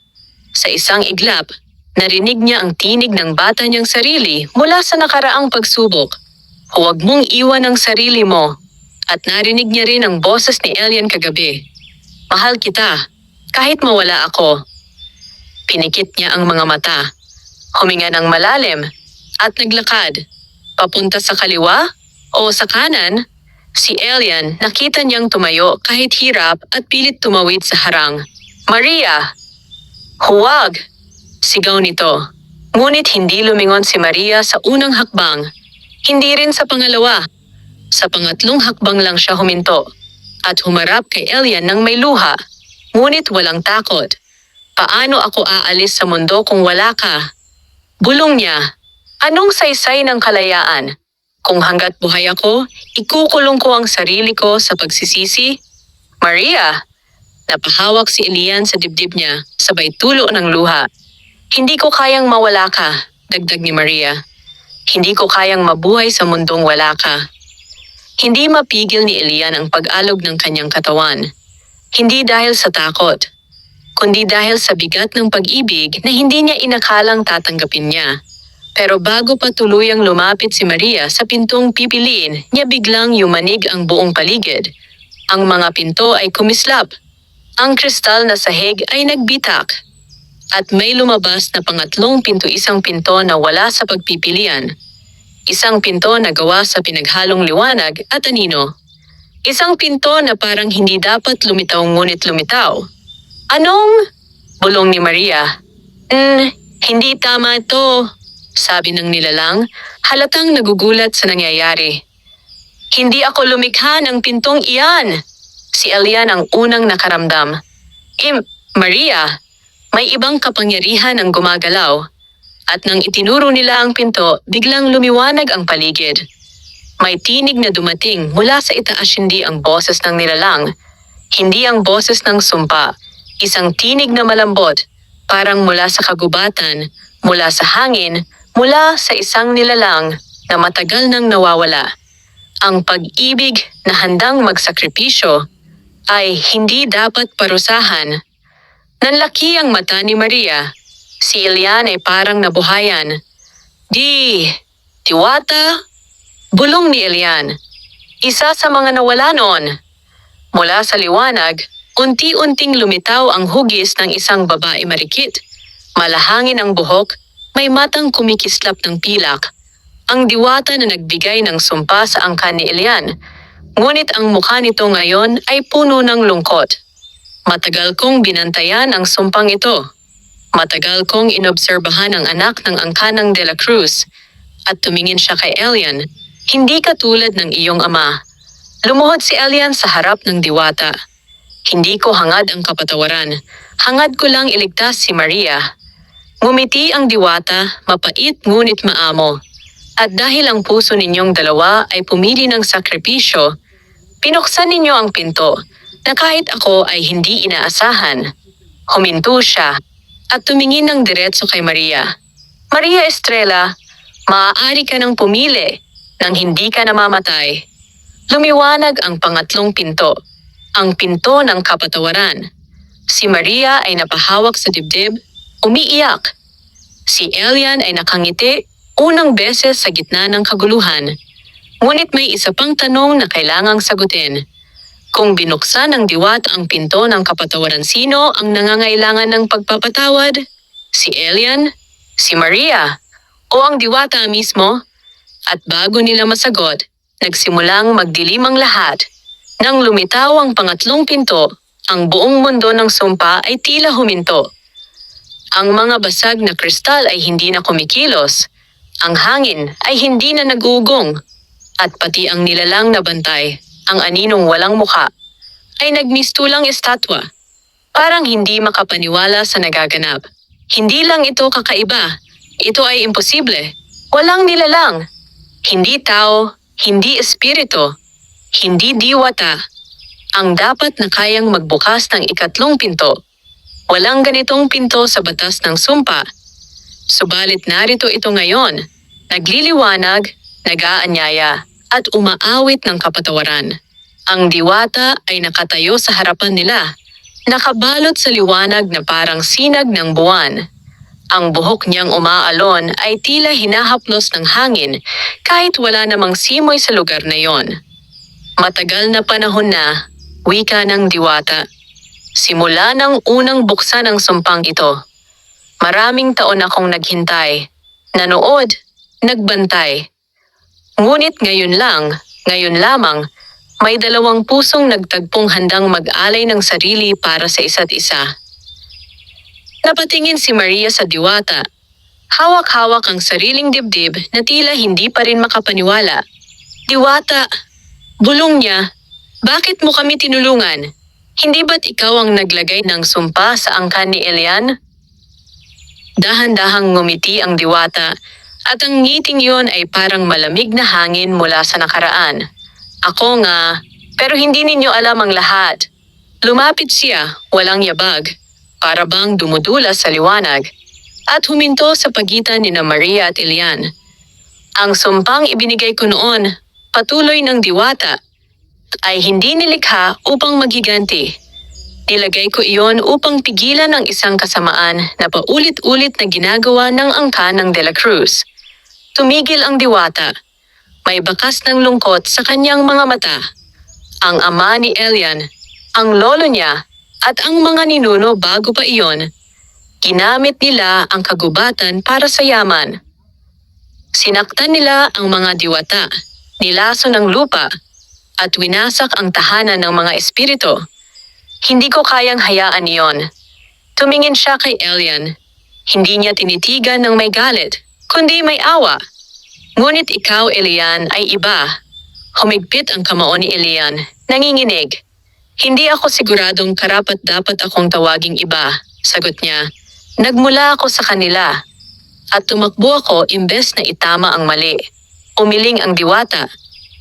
Sa isang iglap, narinig niya ang tinig ng bata niyang sarili mula sa nakaraang pagsubok. Huwag mong iwan ang sarili mo. At narinig niya rin ang boses ni Elian kagabi. Mahal kita, kahit mawala ako. Pinikit niya ang mga mata. Huminga ng malalim at naglakad. Papunta sa kaliwa o sa kanan, si Elian nakita niyang tumayo kahit hirap at pilit tumawid sa harang. Maria! Huwag! Sigaw nito. Ngunit hindi lumingon si Maria sa unang hakbang. Hindi rin sa pangalawa. Sa pangatlong hakbang lang siya huminto at humarap kay Elian ng may luha. Ngunit walang takot. Paano ako aalis sa mundo kung wala ka? Bulong niya. Anong saysay ng kalayaan? Kung hanggat buhay ako, ikukulong ko ang sarili ko sa pagsisisi? Maria! Napahawak si Elian sa dibdib niya, sabay tulo ng luha. Hindi ko kayang mawala ka, dagdag ni Maria. Hindi ko kayang mabuhay sa mundong wala ka. Hindi mapigil ni Elian ang pag-alog ng kanyang katawan. Hindi dahil sa takot, kundi dahil sa bigat ng pag-ibig na hindi niya inakalang tatanggapin niya. Pero bago pa tuluyang lumapit si Maria sa pintong pipiliin, niya biglang yumanig ang buong paligid. Ang mga pinto ay kumislap. Ang kristal na sahig ay nagbitak. At may lumabas na pangatlong pinto, isang pinto na wala sa pagpipilian. Isang pinto na gawa sa pinaghalong liwanag at anino. Isang pinto na parang hindi dapat lumitaw ngunit lumitaw. Anong? Bulong ni Maria. Hindi tama ito, sabi ng nilalang, halatang nagugulat sa nangyayari. Hindi ako lumikha ng pintong iyan. Si Elian ang unang nakaramdam. Maria, may ibang kapangyarihan ang gumagalaw. At nang itinuro nila ang pinto, biglang lumiwanag ang paligid. May tinig na dumating mula sa itaas, hindi ang boses ng nilalang. Hindi ang boses ng sumpa. Isang tinig na malambot, parang mula sa kagubatan, mula sa hangin, mula sa isang nilalang na matagal nang nawawala. Ang pag-ibig na handang magsakripisyo ay hindi dapat parusahan. Nanlaki ang mata ni Maria. Si Elian ay parang nabuhayan. Diwata? Bulong ni Elian. Isa sa mga nawala noon. Mula sa liwanag, unti-unting lumitaw ang hugis ng isang babae marikit. Malahangin ang buhok, may matang kumikislap ng pilak. Ang diwata na nagbigay ng sumpa sa angkan ni Elian. Ngunit ang mukha nito ngayon ay puno ng lungkot. Matagal kong binantayan ang sumpang ito. Matagal kong inobserbahan ang anak ng angkanang De La Cruz. At tumingin siya kay Elian. Hindi katulad ng iyong ama. Lumuhod si Elian sa harap ng diwata. Hindi ko hangad ang kapatawaran. Hangad ko lang iligtas si Maria. Ngumiti ang diwata, mapait ngunit maamo. At dahil ang puso ninyong dalawa ay pumili ng sakripisyo, pinuksan ninyo ang pinto na kahit ako ay hindi inaasahan. Huminto siya at tumingin ng diretso kay Maria. Maria Estrella, maaari ka nang pumili nang hindi ka namamatay. Lumiwanag ang pangatlong pinto, ang pinto ng kapatawaran. Si Maria ay napahawak sa dibdib, umiiyak. Si Elian ay nakangiti, unang beses sa gitna ng kaguluhan. Ngunit may isa pang tanong na kailangang sagutin. Kung binuksan ng diwata ang pinto ng kapatawaran, sino ang nangangailangan ng pagpapatawad? Si Elian? Si Maria? O ang diwata mismo? At bago nila masagot, nagsimulang magdilim ang lahat. Nang lumitaw ang pangatlong pinto, ang buong mundo ng sumpa ay tila huminto. Ang mga basag na kristal ay hindi na kumikilos. Ang hangin ay hindi na nagugong. At pati ang nilalang na bantay, ang aninong walang mukha, ay nagmistulang estatwa. Parang hindi makapaniwala sa nagaganap. Hindi lang ito kakaiba. Ito ay imposible. Walang nilalang. Hindi tao, hindi espiritu, hindi diwata. Ang dapat na kayang magbukas ng ikatlong pinto. Walang ganitong pinto sa batas ng sumpa. Subalit narito ito ngayon, nagliliwanag, nag-aanyaya, at umaawit ng kapatawaran. Ang diwata ay nakatayo sa harapan nila, nakabalot sa liwanag na parang sinag ng buwan. Ang buhok niyang umaalon ay tila hinahaplos ng hangin kahit wala namang simoy sa lugar na yon. Matagal na panahon na, wika ng diwata. Simula ng unang buksan ng sumpang ito. Maraming taon akong naghintay, nanood, nagbantay. Ngunit ngayon lamang, may dalawang pusong nagtagpong handang mag-alay ng sarili para sa isa't isa. Napatingin si Maria sa diwata. Hawak-hawak ang sariling dibdib na tila hindi pa rin makapaniwala. Diwata, bulong niya, bakit mo kami tinulungan? Hindi ba't ikaw ang naglagay ng sumpa sa angkan ni Elian? Dahan-dahang ngumiti ang diwata at ang ngiting yon ay parang malamig na hangin mula sa nakaraan. Ako nga, pero hindi ninyo alam ang lahat. Lumapit siya, walang yabag, para bang dumudula sa liwanag, at huminto sa pagitan ni Maria at Elian. Ang sumpang ibinigay ko noon, patuloy ng diwata, ay hindi nilikha upang maghiganti. Nilagay ko iyon upang pigilan ang isang kasamaan na paulit-ulit na ginagawa ng angkan ng De La Cruz. Tumigil ang diwata. May bakas ng lungkot sa kanyang mga mata. Ang ama ni Elian, ang lolo niya, at ang mga ninuno bago pa iyon, ginamit nila ang kagubatan para sa yaman. Sinaktan nila ang mga diwata, nilaso ng lupa, at winasak ang tahanan ng mga espiritu. Hindi ko kayang hayaan iyon. Tumingin siya kay Elian. Hindi niya tinitigan ng may galit, kundi may awa. Ngunit ikaw, Elian, ay iba. Humigpit ang kamao ni Elian, nanginginig. Hindi ako siguradong karapat-dapat akong tawaging iba, sagot niya. Nagmula ako sa kanila. At tumakbo ako imbes na itama ang mali. Umiling ang diwata.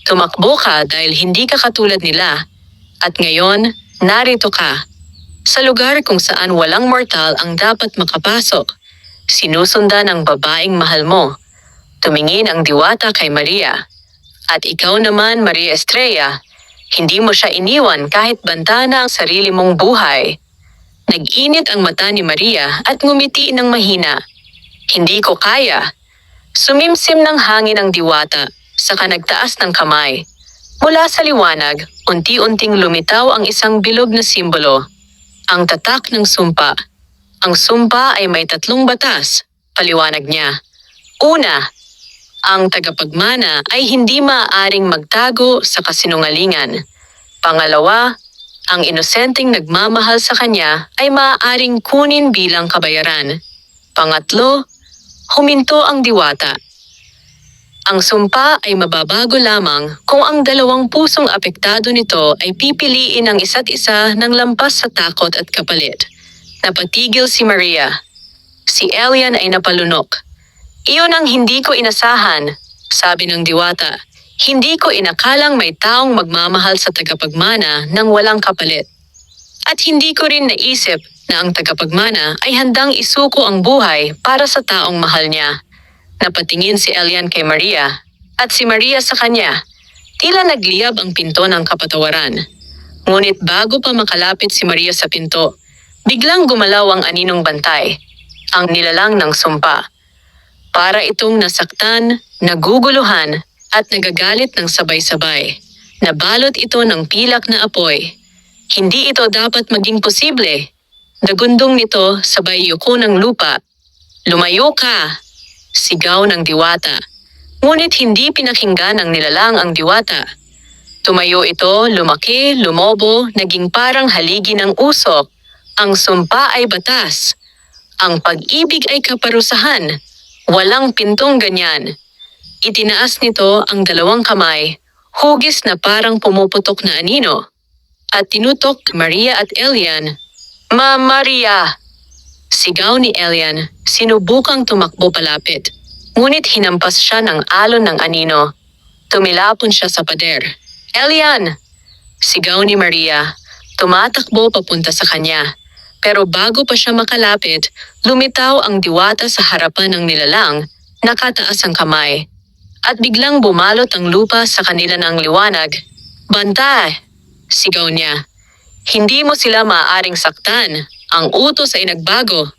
Tumakbo ka dahil hindi ka katulad nila. At ngayon, narito ka. Sa lugar kung saan walang mortal ang dapat makapasok. Sinusundan ang babaeng mahal mo. Tumingin ang diwata kay Maria. At ikaw naman, Maria Estrella, hindi mo siya iniwan kahit banta na ang sarili mong buhay. Nag-init ang mata ni Maria at ngumiti ng mahina. Hindi ko kaya. Sumimsim ng hangin ang diwata, saka nagtaas ng kamay. Mula sa liwanag, unti-unting lumitaw ang isang bilog na simbolo. Ang tatak ng sumpa. Ang sumpa ay may 3 batas, paliwanag niya. Una, ang tagapagmana ay hindi maaaring magtago sa kasinungalingan. Pangalawa, ang inosenteng nagmamahal sa kanya ay maaaring kunin bilang kabayaran. Pangatlo, huminto ang diwata. Ang sumpa ay mababago lamang kung ang 2 pusong apektado nito ay pipiliin ang isa't isa ng lampas sa takot at kapalit. Napatigil si Maria. Si Elian ay napalunok. Iyon ang hindi ko inasahan, sabi ng diwata. Hindi ko inakalang may taong magmamahal sa tagapagmana nang walang kapalit. At hindi ko rin naisip na ang tagapagmana ay handang isuko ang buhay para sa taong mahal niya. Napatingin si Elian kay Maria, at si Maria sa kanya. Tila nagliyab ang pinto ng kapatawaran. Ngunit bago pa makalapit si Maria sa pinto, biglang gumalaw ang aninong bantay, ang nilalang ng sumpa. Para itong nasaktan, naguguluhan, at nagagalit ng sabay-sabay. Nabalot ito ng pilak na apoy. Hindi ito dapat maging posible. Nagundong nito sabay yuko ng lupa. "Lumayo ka!" Sigaw ng diwata. Ngunit hindi pinakinggan ng nilalang ang diwata. Tumayo ito, lumaki, lumobo, naging parang haligi ng usok. Ang sumpa ay batas. Ang pag-ibig ay kaparusahan. Walang pintong ganyan. Itinaas nito ang dalawang kamay, hugis na parang pumuputok na anino. At tinutok Maria at Elian. Maria!" Sigaw ni Elian, sinubukang tumakbo palapit. Ngunit hinampas siya ng alon ng anino. Tumilapon siya sa pader. "Elian!" Sigaw ni Maria, tumatakbo papunta sa kanya. Pero bago pa siya makalapit, lumitaw ang diwata sa harapan ng nilalang, nakataas ang kamay. At biglang bumalot ang lupa sa kanila ng liwanag. "Bantay!" Sigaw niya. "Hindi mo sila maaaring saktan. Ang utos ay nagbago."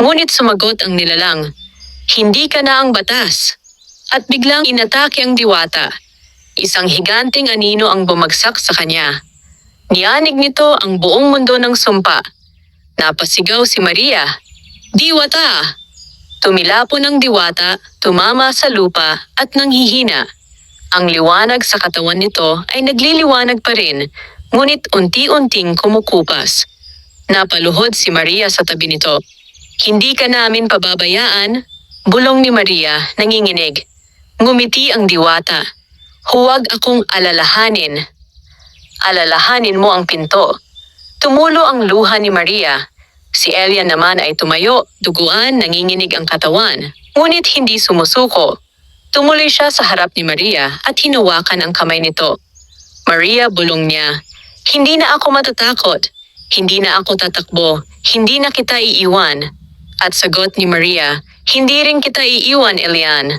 Ngunit sumagot ang nilalang, "Hindi ka na ang batas." At biglang inatake ang diwata. Isang higanteng anino ang bumagsak sa kanya. Niyanig nito ang buong mundo ng sumpa. Napasigaw si Maria, "Diwata!" Tumilapon ang diwata, tumama sa lupa at nanghihina. Ang liwanag sa katawan nito ay nagliliwanag pa rin, ngunit unti-unting kumukupas. Napaluhod si Maria sa tabi nito. "Hindi ka namin pababayaan," bulong ni Maria, nanginginig. Ngumiti ang diwata. "Huwag akong alalahanin." "Alalahanin mo ang pinto." Tumulo ang luha ni Maria. Si Elian naman ay tumayo, duguan, nanginginig ang katawan, ngunit hindi sumusuko. Tumuloy siya sa harap ni Maria at hinawakan ang kamay nito. "Maria," bulong niya, "hindi na ako matatakot. Hindi na ako tatakbo. Hindi na kita iiwan." At sagot ni Maria, "Hindi rin kita iiwan, Elian."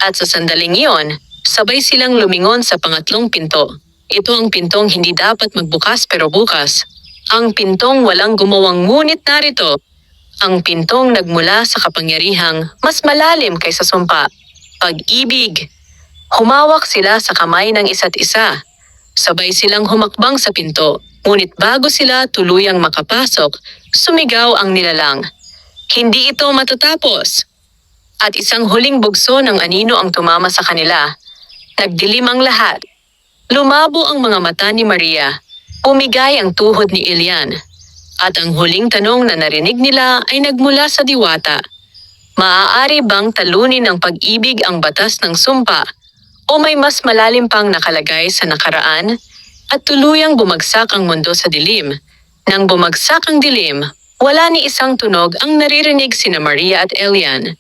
At sa sandaling iyon, sabay silang lumingon sa pangatlong pinto. Ito ang pintong hindi dapat magbukas pero bukas. Ang pintong walang gumawang ngunit narito. Ang pintong nagmula sa kapangyarihang mas malalim kaysa sumpa. Pag-ibig. Humawak sila sa kamay ng isa't isa. Sabay silang humakbang sa pinto. Ngunit bago sila tuluyang makapasok, sumigaw ang nilalang. "Hindi ito matatapos." At isang huling bugso ng anino ang tumama sa kanila. Nagdilim ang lahat. Lumabo ang mga mata ni Maria. Umigay ang tuhod ni Elian. At ang huling tanong na narinig nila ay nagmula sa diwata. Maaari bang talunin ng pag-ibig ang batas ng sumpa? O may mas malalim pang nakalagay sa nakaraan? At tuluyang bumagsak ang mundo sa dilim. Nang bumagsak ang dilim, wala ni isang tunog ang naririnig sina Maria at Elian.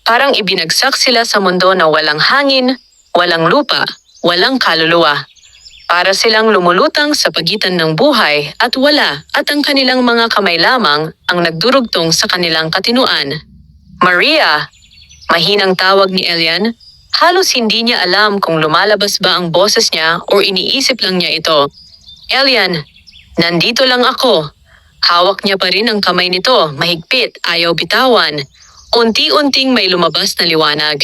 Parang ibinagsak sila sa mundo na walang hangin, walang lupa, walang kaluluwa. Para silang lumulutang sa pagitan ng buhay at wala at ang kanilang mga kamay lamang ang nagdurugtong sa kanilang katinuan. "Maria!" Mahinang tawag ni Elian. Halos hindi niya alam kung lumalabas ba ang boses niya o iniisip lang niya ito. "Elian, nandito lang ako." Hawak niya pa rin ang kamay nito, mahigpit, ayaw bitawan. Unti-unting may lumabas na liwanag.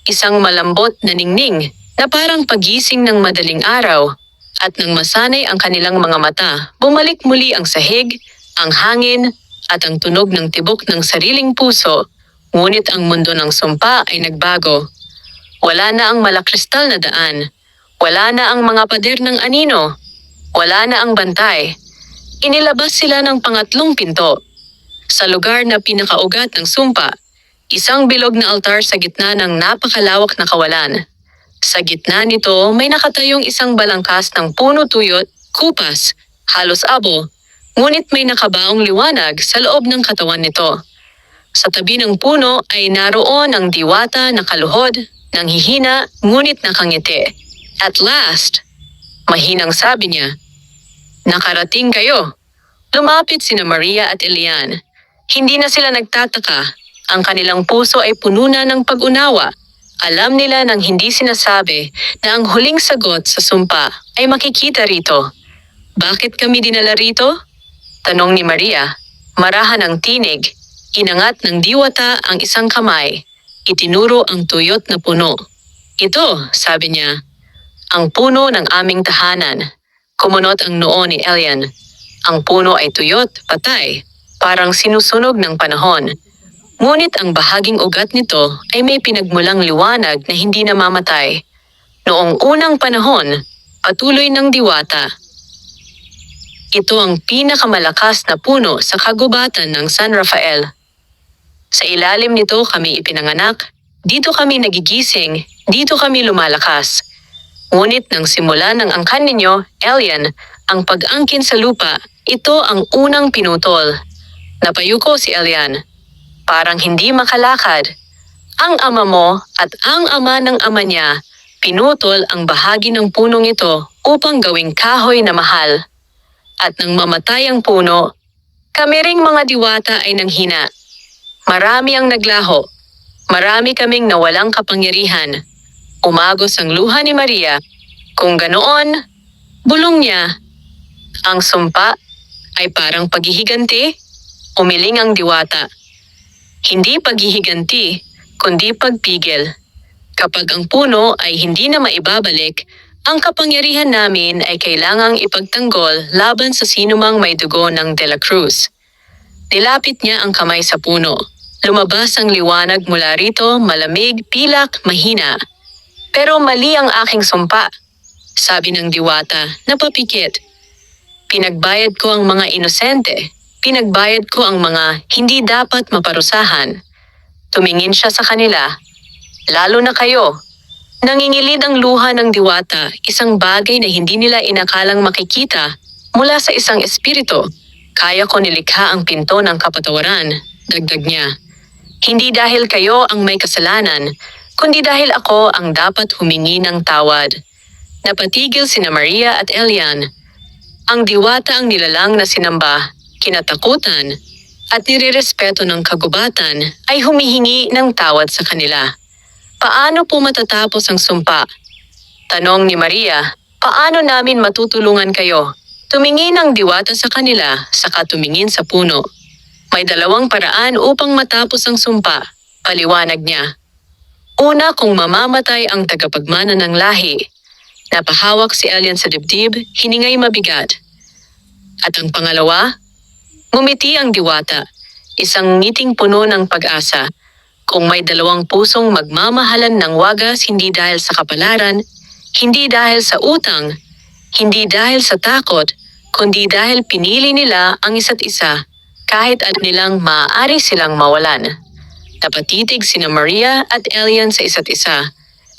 Isang malambot na ningning na parang pagising ng madaling araw. At nang masanay ang kanilang mga mata, bumalik muli ang sahig, ang hangin, at ang tunog ng tibok ng sariling puso. Ngunit ang mundo ng sumpa ay nagbago. Wala na ang malakristal na daan. Wala na ang mga pader ng anino. Wala na ang bantay. Inilabas sila ng pangatlong pinto. Sa lugar na pinakaugat ng sumpa, isang bilog na altar sa gitna ng napakalawak na kawalan. Sa gitna nito may nakatayong isang balangkas ng puno tuyot, kupas, halos abo, ngunit may nakabaong liwanag sa loob ng katawan nito. Sa tabi ng puno ay naroon ang diwata na kaluhod, nanghihina, ngunit nakangiti. "At last," mahinang sabi niya, "nakarating kayo." Lumapit sina Maria at Elian. Hindi na sila nagtataka. Ang kanilang puso ay puno na ng pag-unawa. Alam nila nang hindi sinasabi na ang huling sagot sa sumpa ay makikita rito. Bakit kami dinala rito? Tanong ni Maria. Marahan ang tinig. Inangat ng diwata ang isang kamay. Itinuro ang tuyot na puno. Ito, sabi niya, ang puno ng aming tahanan. Kumunot ang noo ni Elian. Ang puno ay tuyot, patay, parang sinusunog ng panahon. Ngunit ang bahaging ugat nito ay may pinagmulang liwanag na hindi namamatay. Noong unang panahon, patuloy ng diwata. Ito ang pinakamalakas na puno sa kagubatan ng San Rafael. Sa ilalim nito kami ipinanganak, dito kami nagigising, dito kami lumalakas. Ngunit nang simula ng angkan ninyo, Elian, ang pag-angkin sa lupa, ito ang unang pinutol. Napayuko si Elian. Parang hindi makalakad. Ang ama mo at ang ama ng ama niya, pinutol ang bahagi ng punong ito upang gawing kahoy na mahal. At nang mamatay ang puno, kami ring mga diwata ay nanghina. Marami ang naglaho. Marami kaming nawalang kapangyarihan. Umagos ang luha ni Maria. Kung ganoon, bulong niya. Ang sumpa ay parang paghihiganti, umiling ang diwata. Hindi paghihiganti, kundi pagpigil. Kapag ang puno ay hindi na maibabalik, ang kapangyarihan namin ay kailangang ipagtanggol laban sa sinumang may dugo ng De La Cruz. Nilapit niya ang kamay sa puno. Lumabas ang liwanag mula rito, malamig, pilak, mahina. Pero mali ang aking sumpa, sabi ng diwata, napapikit. Pinagbayad ko ang mga inosente. Pinagbayad ko ang mga hindi dapat maparusahan. Tumingin siya sa kanila. Lalo na kayo. Nangingilid ang luha ng diwata, isang bagay na hindi nila inakalang makikita mula sa isang espiritu. Kaya ko nilikha ang pinto ng kapatawaran, dagdag niya. Hindi dahil kayo ang may kasalanan, kundi dahil ako ang dapat humingi ng tawad. Napatigil sina Maria at Elian. Ang diwata ang nilalang na sinamba, kinatakutan, at nirerespeto ng kagubatan ay humihingi ng tawad sa kanila. Paano po matatapos ang sumpa? Tanong ni Maria, paano namin matutulungan kayo? Tumingin ang diwata sa kanila, saka tumingin sa puno. May dalawang paraan upang matapos ang sumpa, paliwanag niya. Una, kung mamamatay ang tagapagmana ng lahi. Napahawak si Elian sa dibdib, hiningay mabigat. At ang pangalawa, ngumiti ang diwata, isang ngiting puno ng pag-asa. Kung may dalawang pusong magmamahalan ng wagas hindi dahil sa kapalaran, hindi dahil sa utang, hindi dahil sa takot, kundi dahil pinili nila ang isa't isa, kahit at nilang maaari silang mawalan. Napatitig sina Maria at Elian sa isa't isa,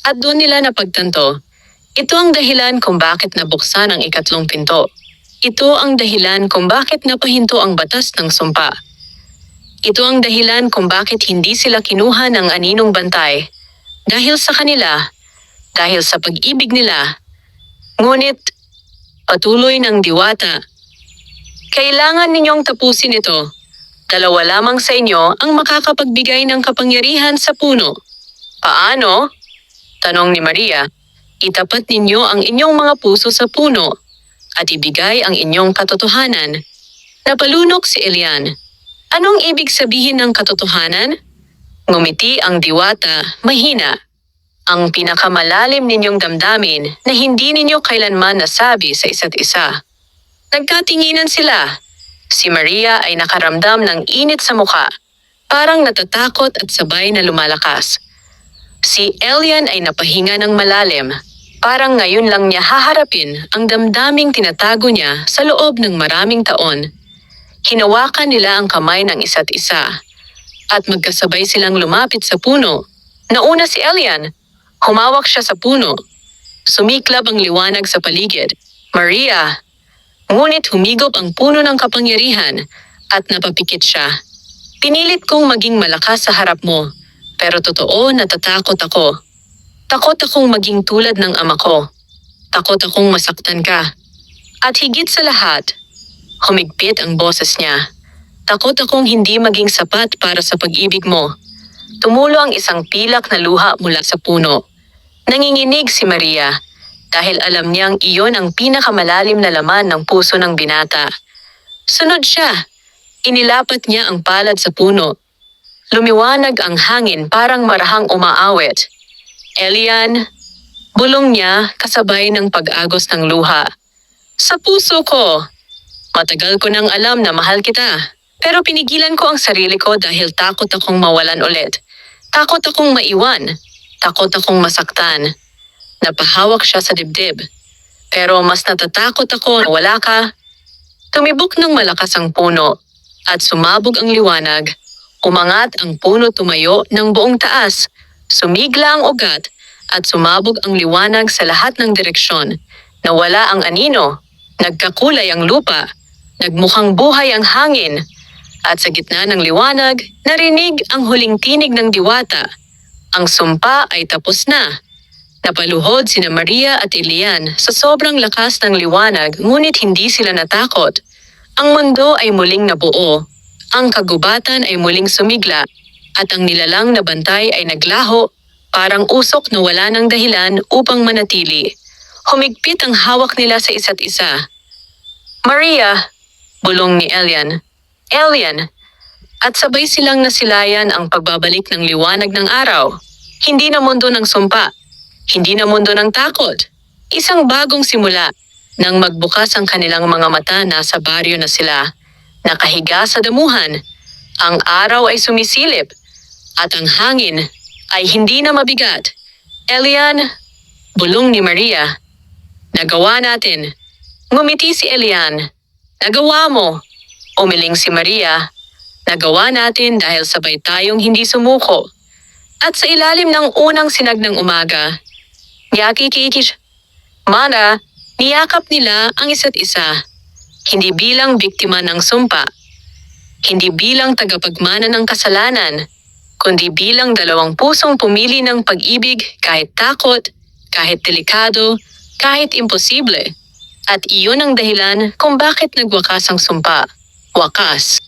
at doon nila napagtanto. Ito ang dahilan kung bakit nabuksan ang ikatlong pinto. Ito ang dahilan kung bakit napahinto ang batas ng sumpa. Ito ang dahilan kung bakit hindi sila kinuha ng aninong bantay. Dahil sa kanila, dahil sa pag-ibig nila. Ngunit, patuloy ng diwata. Kailangan ninyong tapusin ito. Dalawa lamang sa inyo ang makakapagbigay ng kapangyarihan sa puno. Paano? Tanong ni Maria. Itapat ninyo ang inyong mga puso sa puno at ibigay ang inyong katotohanan. Napalunok si Elian. Anong ibig sabihin ng katotohanan? Ngumiti ang diwata, mahina. Ang pinakamalalim ninyong damdamin na hindi ninyo kailanman nasabi sa isa't isa. Nagkatinginan sila. Si Maria ay nakaramdam ng init sa mukha, parang natatakot at sabay na lumalakas. Si Elian ay napahinga ng malalim. Parang ngayon lang niya haharapin ang damdaming tinatago niya sa loob ng maraming taon. Hinawakan nila ang kamay ng isa't isa at magkasabay silang lumapit sa puno. Nauna si Elian. Humawak siya sa puno. Sumiklab ang liwanag sa paligid. Maria! Ngunit humigop ang puno ng kapangyarihan at napapikit siya. Pinilit kong maging malakas sa harap mo, pero totoo natatakot ako. Takot akong maging tulad ng ama ko. Takot akong masaktan ka. At higit sa lahat, humigpit ang boses niya. Takot akong hindi maging sapat para sa pag-ibig mo. tumulo ang isang pilak na luha mula sa puno. Nanginginig si Maria dahil alam niyang iyon ang pinakamalalim na laman ng puso ng binata. Sunod siya. Inilapat niya ang palad sa puno. Lumiwanag ang hangin parang marahang umaawit. Elian, bulong niya kasabay ng pag-agos ng luha. Sa puso ko. Matagal ko nang alam na mahal kita. Pero pinigilan ko ang sarili ko dahil takot akong mawalan ulit. Takot akong maiwan. Takot akong masaktan. Napahawak siya sa dibdib. Pero mas natatakot ako na wala ka. Tumibok ng malakas ang puno at sumabog ang liwanag. Umangat ang puno tumayo ng buong taas. Sumigla ang ugat at sumabog ang liwanag sa lahat ng direksyon. Nawala ang anino. Nagkakulay ang lupa. Nagmukhang buhay ang hangin. At sa gitna ng liwanag, narinig ang huling tinig ng diwata. Ang sumpa ay tapos na. Napaluhod sina Maria at Elian sa sobrang lakas ng liwanag ngunit hindi sila natakot. Ang mundo ay muling nabuo. Ang kagubatan ay muling sumigla. At ang nilalang na bantay ay naglaho, parang usok na wala ng dahilan upang manatili. Humigpit ang hawak nila sa isa't isa. Maria, bulong ni Elian. Elian, at sabay silang nasilayan ang pagbabalik ng liwanag ng araw. Hindi na mundo ng sumpa. Hindi na mundo ng takot. Isang bagong simula. Nang magbukas ang kanilang mga mata, nasa baryo na sila. Nakahiga sa damuhan. Ang araw ay sumisilip. At ang hangin ay hindi na mabigat. Elian, bulong ni Maria. Nagawa natin. Ngumiti si Elian. Nagawa mo. Umiling si Maria. Nagawa natin dahil sabay tayong hindi sumuko. At sa ilalim ng unang sinag ng umaga, niyakap nila ang isa't isa. Hindi bilang biktima ng sumpa. Hindi bilang tagapagmana ng kasalanan, kundi bilang dalawang pusong pumili ng pag-ibig kahit takot, kahit delikado, kahit imposible. At iyon ang dahilan kung bakit nagwakas ang sumpa. Wakas.